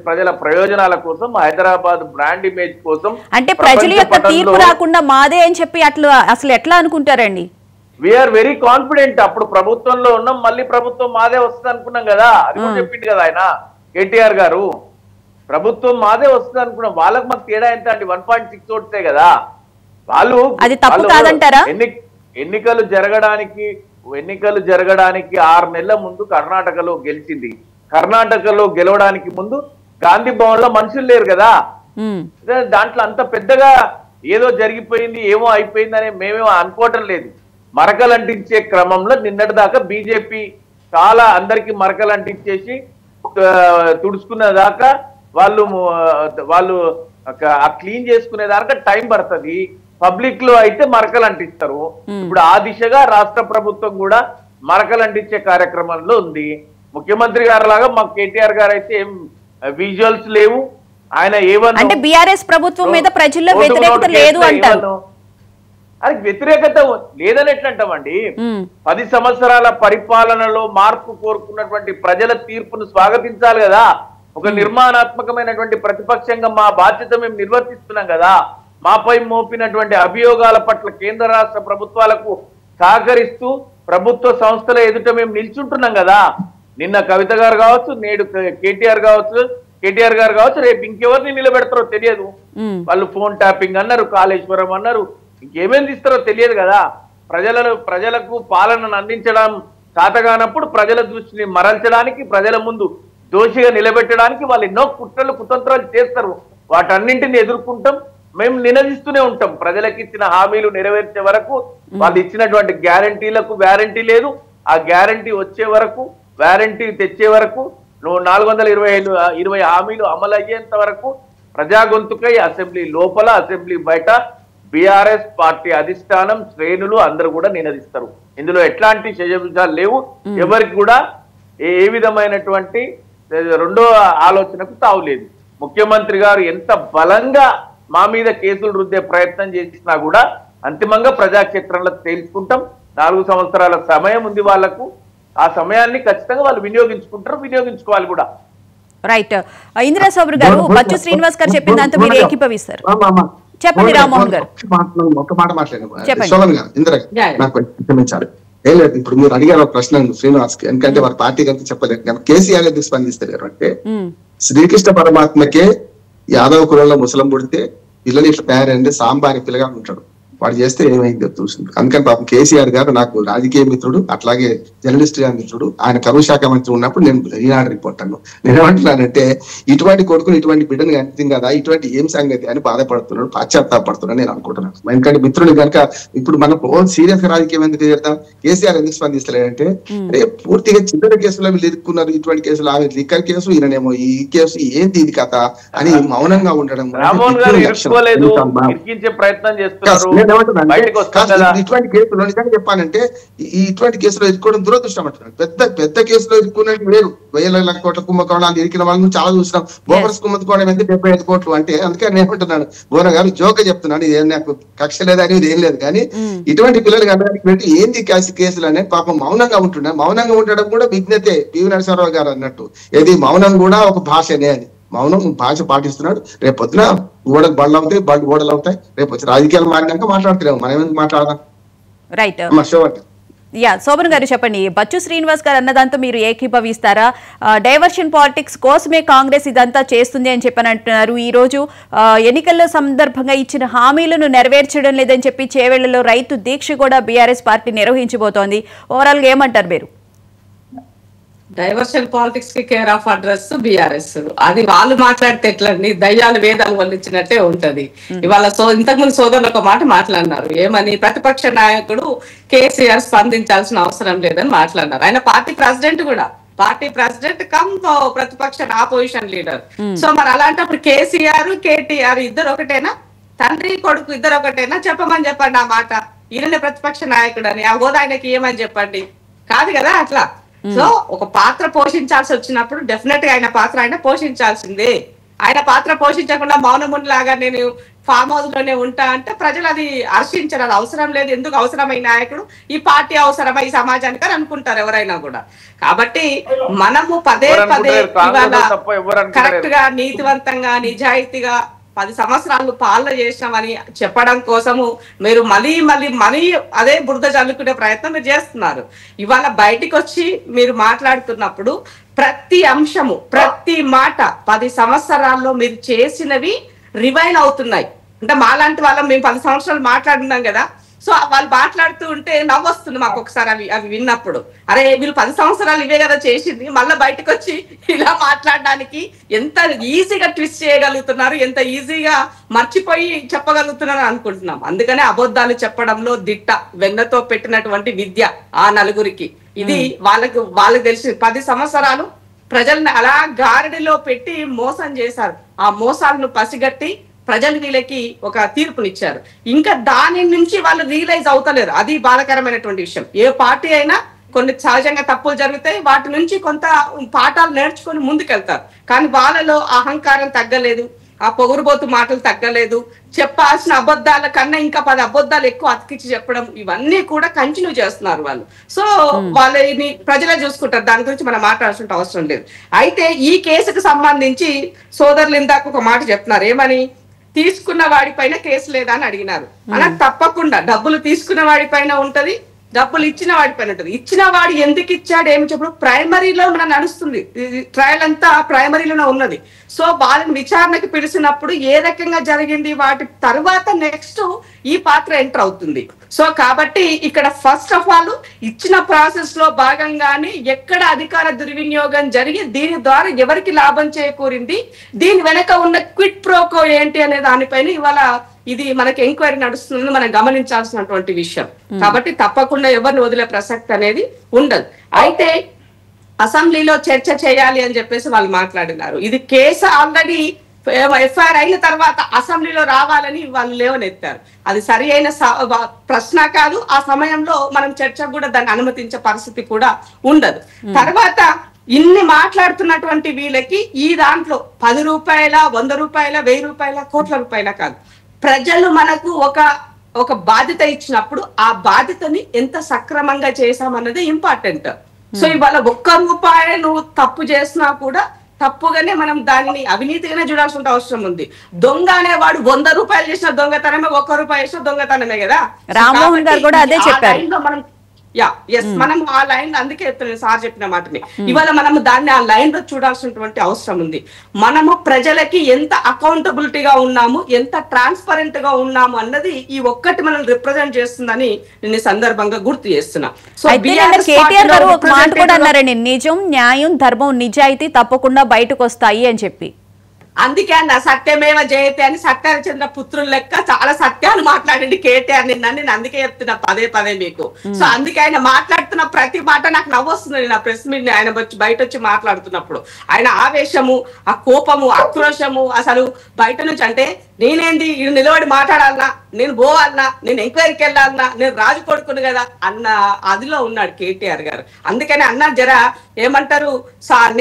ప్రజల ప్రయోజనాల కోసం, హైదరాబాద్ బ్రాండ్ ఇమేజ్ కోసం. అంటే ప్రజల యొక్క తీర్పు రాకుండా మాదే అని చెప్పి అసలు ఎట్లా అనుకుంటారండి? We are very confident. అప్పుడు ప్రభుత్వంలో ఉన్నాం, మళ్ళీ ప్రభుత్వం మాదే వస్తుంది అనుకున్నాం కదా, అది కూడా చెప్పింది కదా ఆయన కేటీఆర్ గారు, ప్రభుత్వం మాదే వస్తుంది అనుకున్నాం. వాళ్ళకి మాకు తేడా ఎంత అండి? 1.6 ఓట్సే కదా. వాళ్ళు అది తప్పు కాదంటారా? ఎన్నికలు జరగడానికి 6 నెలల ముందు కర్ణాటకలో గెలిచింది. కర్ణాటకలో గెలవడానికి ముందు గాంధీ భవన్ లో మనుషులు లేరు కదా. దాంట్లో అంత పెద్దగా ఏదో జరిగిపోయింది, ఏమో అయిపోయిందని మేమేమో అనుకోవటం లేదు. మరకలు అంటించే క్రమంలో నిన్నటి దాకా బీజేపీ చాలా అందరికి మరకలు అంటించేసి తుడుచుకున్న దాకా వాళ్ళు క్లీన్ చేసుకునే దాకా టైం పడుతుంది. పబ్లిక్ లో అయితే మరకలు అంటిస్తారు. ఇప్పుడు ఆ దిశగా రాష్ట్ర ప్రభుత్వం కూడా మరకలు అంటించే కార్యక్రమంలో ఉంది. ముఖ్యమంత్రి గారు లాగా మాకు కేటీఆర్ గారు అయితే ఏం విజువల్స్ లేవు. ఆయన ఏమన్నా అంటే బీఆర్ఎస్ ప్రభుత్వం మీద ప్రజల్లో వ్యతిరేకత లేదు అంటారు. అది వ్యతిరేకత లేదని ఎట్లా అంటామండి? 10 సంవత్సరాల పరిపాలనలో మార్పు కోరుకున్నటువంటి ప్రజల తీర్పును స్వాగతించాలి కదా. ఒక నిర్మాణాత్మకమైనటువంటి ప్రతిపక్షంగా మా బాధ్యత మేము నిర్వర్తిస్తున్నాం కదా. మాపై మోపినటువంటి అభియోగాల పట్ల కేంద్ర రాష్ట్ర ప్రభుత్వాలకు సహకరిస్తూ ప్రభుత్వ సంస్థల ఎదుట మేము నిల్చుంటున్నాం కదా. నిన్న కవిత గారు కావచ్చు, నేడు కేటీఆర్ గారు కావచ్చు, రేపు ఇంకెవరిని నిలబెడతారో తెలియదు. వాళ్ళు ఫోన్ ట్యాపింగ్ అన్నారు, కాళేశ్వరం అన్నారు, ఇంకేమేమి తీస్తారో తెలియదు కదా. ప్రజలకు పాలనను అందించడం చేతగానప్పుడు ప్రజల దృష్టిని మరల్చడానికి, ప్రజల ముందు దోషిగా నిలబెట్టడానికి వాళ్ళు ఎన్నో కుతంత్రాలు చేస్తారు. వాటన్నింటిని ఎదుర్కొంటాం, మేము నినదిస్తూనే ఉంటాం. ప్రజలకు ఇచ్చిన హామీలు నెరవేర్చే వరకు, వాళ్ళు ఇచ్చినటువంటి గ్యారంటీలకు వ్యారంటీ లేదు. ఆ గ్యారంటీ వచ్చే వరకు, వ్యారంటీ తెచ్చే వరకు, 420 హామీలు అమలు అయ్యేంత వరకు ప్రజా గొంతుకై అసెంబ్లీ లోపల, అసెంబ్లీ బయట బీఆర్ఎస్ పార్టీ అధిష్టానం, శ్రేణులు అందరూ కూడా నినదిస్తారు. ఇందులో ఎట్లాంటి శజవిషాలు లేవు. ఎవరికి కూడా ఏ విధమైనటువంటి రెండో ఆలోచనకు తావులేదు. ముఖ్యమంత్రి గారు ఎంత బలంగా మా మీద కేసులు రుద్దే ప్రయత్నం చేసినా కూడా అంతిమంగా ప్రజాక్షేత్రంలో తేల్చుకుంటాం. 4 సంవత్సరాల సమయం ఉంది వాళ్లకు. ఆ సమయాన్ని ఖచ్చితంగా వాళ్ళు వినియోగించుకుంటారు, వినియోగించుకోవాలి కూడా. రైట్. ఇందిరా సోబర్ గారు, బచ్చు శ్రీనివాస్ గారు చెప్పిన దాంతో మీరు ఏకీభవిస్తారు. చెప్పండి రామ్మోహన్ గారు. ఒక మాట మాట్లాడాను. శోభన్ గారు, ఇందిరా నాకు క్షమించాలి. ఏం లేదు, ఇప్పుడు మీరు అడిగారు ప్రశ్న శ్రీనివాస్ కి, ఎందుకంటే వారి పార్టీ కనుక చెప్పలేదు కానీ కేసీఆర్ ఎందుకు స్పందిస్తలేరు అంటే, శ్రీకృష్ణ పరమాత్మకే యాదవ కులంలో ముసలం పుడితే పిల్లలు ఇట్లా తయారైంది, సాంబారి పిల్లగా ఉంటాడు, వాడు చేస్తే ఏమైందో చూసింది. అందుకని పాపం కేసీఆర్ గారు నాకు రాజకీయ మిత్రుడు, అట్లాగే జర్నలిస్ట్ గా మిత్రుడు. ఆయన కరువు శాఖ మంత్రి ఉన్నప్పుడు నేను ఈనాడు రిపోర్ట్ అన్నాను. నేనేమంటున్నానంటే, ఇటువంటి కొడుకుని ఇటువంటి బిడ్డను కనిపించింది కదా, ఇటువంటి ఏం సంగతి అని బాధపడుతున్నాడు, పాశ్చాత్తాపడుతున్నాడు నేను అనుకుంటున్నాను. ఎందుకంటే మిత్రుడు కనుక ఇప్పుడు మనం సీరియస్ గా రాజకీయం ఎందుకు చేద్దాం, కేసీఆర్ ఎందుకు స్పందిస్తలేదంటే, పూర్తిగా చిల్లర కేసులో వీళ్ళు ఇరుక్కున్నారు, ఇటువంటి కేసులు, ఆమె లిక్కర్ కేసు, ఈయననేమో ఈ కేసు, ఏంటి ఇది కథ అని మౌనంగా ఉండడం. ఇటువంటి కేసులో నిజంగా చెప్పాలంటే, ఇటువంటి కేసులో ఇరుక్కోవడం దురదృష్టం అంటున్నాడు. పెద్ద కేసులో ఇరుక్కున్నట్టు వేరు, 1000 కోట్ల కుంభకోణాలు ఇరికిన వాళ్ళని చాలా చూసినాం. బోగస్ కుంభకోణం ఎంత 75 కోట్లు అంటే. అందుకే నేను ఏమంటున్నాను, బోన గారు జోక చెప్తున్నాను, ఇదేం నాకు కక్ష లేదా అనేది ఏం లేదు, కానీ ఇటువంటి పిల్లలు కనడానికి పెట్టి ఏంది కేసులు అనేది పాపం మౌనంగా ఉంటున్నా. మౌనంగా ఉండడం కూడా విజ్ఞతే. పివి నరసింహారావు గారు అన్నట్టు, ఏది మౌనం కూడా ఒక భాషనే అని. మౌనం భాష పాటిస్తున్నాడు. రేపు పొద్దున గోడకు బళ్ళు అవుతాయి, బళ్ళు గోడలు అవుతాయి. రేపు వచ్చి రాజకీయాలు మారినాక మాట్లాడుతున్నాము, మనం ఎందుకు మాట్లాడదాం. రైట్. శోభన్ గారు చెప్పండి, బచ్చు శ్రీనివాస్ గారు అన్నదాంతో మీరు ఏకీభవిస్తారా? డైవర్షన్ పాలిటిక్స్ కోసమే కాంగ్రెస్ ఇదంతా చేస్తుంది అని చెప్పని అంటున్నారు. ఈ రోజు ఎన్నికల సందర్భంగా ఇచ్చిన హామీలను నెరవేర్చడం లేదని చెప్పి చేవెళ్లలో రైతు దీక్ష కూడా బీఆర్ఎస్ పార్టీ నిర్వహించబోతోంది. ఓవరాల్ గా ఏమంటారు మీరు? డైవర్షన్ పాలిటిక్స్ కి కేర్ ఆఫ్ అడ్రస్ బీఆర్ఎస్. అది వాళ్ళు మాట్లాడితే ఎట్లండి, దయ్యాలు వేదాలు వల్లించినట్టే ఉంటది. ఇవాళ ఇంతకుముందు సోదరులు ఒక మాట మాట్లాడినారు, ఏమని, ప్రతిపక్ష నాయకుడు కేసీఆర్ స్పందించాల్సిన అవసరం లేదని మాట్లాడినారు. ఆయన పార్టీ ప్రెసిడెంట్ కూడా, పార్టీ ప్రెసిడెంట్ కమ్ ప్రతిపక్ష ఆపోజిషన్ లీడర్. సో మరి అలాంటప్పుడు కేసీఆర్ కేటీఆర్ ఇద్దరు ఒకటేనా? తండ్రి కొడుకు ఇద్దరు ఒకటేనా? చెప్పమని చెప్పండి ఆ మాట. ఈయననే ప్రతిపక్ష నాయకుడు అని, ఆ హోదా ఆయనకి ఏమని చెప్పండి? కాదు కదా అట్లా. సో ఒక పాత్ర పోషించాల్సి వచ్చినప్పుడు డెఫినెట్ గా ఆయన పాత్ర ఆయన పోషించాల్సిందే. ఆయన పాత్ర పోషించకుండా మౌనమునిలాగా నేను ఫామ్ హౌస్ లోనే ఉంటా అంటే ప్రజలు అది హర్షించరు. అది అవసరం లేదు, ఎందుకు అవసరమైన నాయకుడు, ఈ పార్టీ అవసరమా ఈ సమాజానికి అని అనుకుంటారు ఎవరైనా కూడా. కాబట్టి మనము పదే పదే ఇవాళ కరెక్ట్ గా నీతివంతంగా నిజాయితీగా 10 సంవత్సరాలు పాలన చేసినామని చెప్పడం కోసము మీరు మళ్ళీ అదే బురద చల్లుకునే ప్రయత్నం మీరు చేస్తున్నారు. ఇవాళ బయటికి వచ్చి మీరు మాట్లాడుతున్నప్పుడు ప్రతి అంశము ప్రతి మాట 10 సంవత్సరాల్లో మీరు చేసినవి రివైన్ అవుతున్నాయి. అంటే మాలాంటి వాళ్ళం మేము 10 సంవత్సరాలు మాట్లాడున్నాం కదా, సో వాళ్ళు మాట్లాడుతూ ఉంటే నవ్వొస్తుంది మాకు ఒకసారి అవి విన్నప్పుడు. అరే వీళ్ళు 10 సంవత్సరాలు ఇవే కదా చేసింది, మళ్ళీ బయటకు వచ్చి ఇలా మాట్లాడడానికి ఎంత ఈజీగా ట్విస్ట్ చేయగలుగుతున్నారు, ఎంత ఈజీగా మర్చిపోయి చెప్పగలుగుతున్నారు అనుకుంటున్నాం. అందుకనే అబద్ధాలు చెప్పడంలో దిట్ట, వెన్నతో పెట్టినటువంటి విద్య ఆ నలుగురికి. ఇది వాళ్ళకి తెలిసి 10 సంవత్సరాలు ప్రజల్ని అలా గారడిలో పెట్టి మోసం చేశారు. ఆ మోసాలను పసిగట్టి ప్రజలు వీళ్ళకి ఒక తీర్పునిచ్చారు. ఇంకా దాని నుంచి వాళ్ళు రియలైజ్ అవుతలేరు. అది బాధాకరమైనటువంటి విషయం. ఏ పార్టీ అయినా కొన్ని సహజంగా తప్పులు జరుగుతాయి, వాటి నుంచి కొంత పాఠాలు నేర్చుకొని ముందుకెళ్తారు. కానీ వాళ్ళలో అహంకారం తగ్గలేదు, ఆ పొగురుబోతు మాటలు తగ్గలేదు, చెప్పాల్సిన అబద్ధాల కన్నా ఇంకా 10 అబద్ధాలు ఎక్కువ అతికించి చెప్పడం, ఇవన్నీ కూడా కంటిన్యూ చేస్తున్నారు వాళ్ళు. సో వాళ్ళని ప్రజలే చూసుకుంటారు, దాని గురించి మనం మాట్లాడాల్సిన అవసరం లేదు. అయితే ఈ కేసుకు సంబంధించి సోదరులు ఇందాక ఒక మాట చెప్తున్నారు, ఏమని, తీసుకున్న వాడిపైన కేసు లేదా అని అడిగినారు. అలా తప్పకుండా డబ్బులు తీసుకున్న వాడిపైన ఉంటది, డబ్బులు ఇచ్చిన వాడిపైన ఉంటది. ఇచ్చిన వాడు ఎందుకు ఇచ్చాడు ఏమి చెప్పడం ప్రైమరీలో మన నడుస్తుంది, ట్రయల్ అంతా ప్రైమరీలోనే ఉన్నది. సో వాళ్ళని విచారణకు పిలిచినప్పుడు ఏ రకంగా జరిగింది, వాటి తర్వాత నెక్స్ట్ ఈ పాత్ర ఎంటర్ అవుతుంది. సో కాబట్టి ఇక్కడ ఫస్ట్ ఆఫ్ ఆల్ ఇచ్చిన ప్రాసెస్ లో భాగంగానే ఎక్కడ అధికార దుర్వినియోగం జరిగి దీని ద్వారా ఎవరికి లాభం చేకూరింది, దీని వెనక ఉన్న క్విట్ ప్రోకో ఏంటి అనే దానిపైన ఇవాళ ఇది మనకి ఎంక్వైరీ నడుస్తుంది, మనం గమనించాల్సినటువంటి విషయం. కాబట్టి తప్పకుండా ఎవరిని వదిలే ప్రసక్తి అనేది ఉండదు. అయితే అసెంబ్లీలో చర్చ చేయాలి అని చెప్పేసి వాళ్ళు మాట్లాడినారు. ఇది కేసు ఆల్రెడీ ఎఫ్ఐఆర్ అయిన తర్వాత అసెంబ్లీలో రావాలని వాళ్ళు లేవనెత్తారు. అది సరి అయిన ప్రశ్న కాదు. ఆ సమయంలో మనం చర్చకు కూడా దాన్ని అనుమతించే పరిస్థితి కూడా ఉండదు. తర్వాత ఇన్ని మాట్లాడుతున్నటువంటి వీళ్ళకి ఈ దాంట్లో 10 రూపాయల 100 రూపాయల 1000 రూపాయల కోట్ల రూపాయల కాదు, ప్రజలు మనకు ఒక బాధ్యత ఇచ్చినప్పుడు ఆ బాధ్యతని ఎంత సక్రమంగా చేశామన్నది ఇంపార్టెంట్. సో ఇవాళ 1 రూపాయి నువ్వు తప్పు చేసినా కూడా తప్పుగానే మనం దానిని అవినీతిగానే చూడాల్సిన అవసరం ఉంది. దొంగ అనేవాడు 100 రూపాయలు చేసిన దొంగతనమే, 1 రూపాయి చేసిన దొంగతనమే కదా. రామ్మోహన్ గారు కూడా అదే చెప్పారు. మనం ఆ లైన్, అందుకే చెప్తున్నాను సార్ చెప్పిన మాటని, ఇవాళ మనము దాన్ని ఆ లైన్ లో చూడాల్సినటువంటి అవసరం ఉంది. మనము ప్రజలకి ఎంత అకౌంటబిలిటీగా ఉన్నాము, ఎంత ట్రాన్స్పరెంట్ గా ఉన్నాము అన్నది ఈ ఒక్కటి మనం రిప్రజెంట్ చేస్తుందని నేను సందర్భంగా గుర్తు చేస్తున్నా. సో కేటీఆర్ గారు ఒక మాట కూడా అన్నారండి, నిజం, న్యాయం, ధర్మం, నిజాయితీ తప్పకుండా బయటకు వస్తాయి అని చెప్పి. అందుకే అన్న సత్యమేవ జయతే అని సత్యహరిచంద్ర పుత్రుల లెక్క చాలా సత్యాలు మాట్లాడండి కేటీఆర్ నిన్న. నేను అందుకే చెప్తున్నా పదే మీకు. సో అందుకే ఆయన మాట్లాడుతున్న ప్రతి మాట నాకు నవ్వొస్తుంది. నా ప్రెస్ మీట్ ఆయన బయట వచ్చి మాట్లాడుతున్నప్పుడు ఆయన ఆవేశము, ఆ కోపము, ఆక్రోశము, అసలు బయట నుంచి అంటే నేనేంది ఇది నిలబడి మాట్లాడాలన్నా, నేను పోవాలన్నా, నేను ఎంక్వైరీకి వెళ్ళాలన్నా, నేను రాజు కొడుకును కదా అన్న అదిలో ఉన్నాడు కేటీఆర్ గారు. అందుకని అన్నారు జర ఏమంటారు,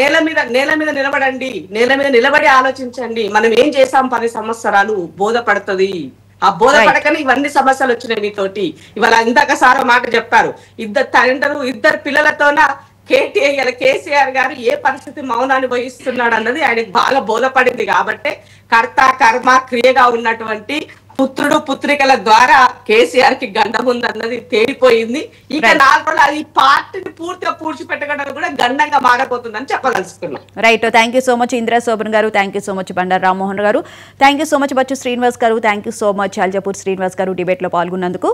నేల మీద నిలబడండి, నేల మీద నిలబడి ఆలోచించండి, మనం ఏం చేసాం 10 సంవత్సరాలు బోధపడుతుంది. ఆ బోధపడకనే ఇవన్నీ సమస్యలు వచ్చినాయి మీతోటి. ఇవాళ ఇందాక సార్ మాట చెప్పారు, 2 తండ్రులు 2 పిల్లలతోన కేసీఆర్ గారు ఏ పరిస్థితి మౌనాన్ని వహిస్తున్నాడు అన్నది ఆయనకు బాగా బోధపడింది. కాబట్టి కర్త కర్మ క్రియగా ఉన్నటువంటి పుత్రుడు పుత్రికల ద్వారా కేసీఆర్ కి గండం ఉందన్నది తేలిపోయింది. ఇక 4 రోజులు అది పార్టీని పూర్తిగా పూడ్చిపెట్టడం కూడా గండంగా మారబోతుందని చెప్పదలుచుకున్నాం. Right, thank you so much Indira Shobhan garu, thank you so much Bandaru Rammohan garu, thank you so much Bachchu Srinivas garu, thank you so much Aljapur Srinivas garu debate లో పాల్గొన్నందుకు.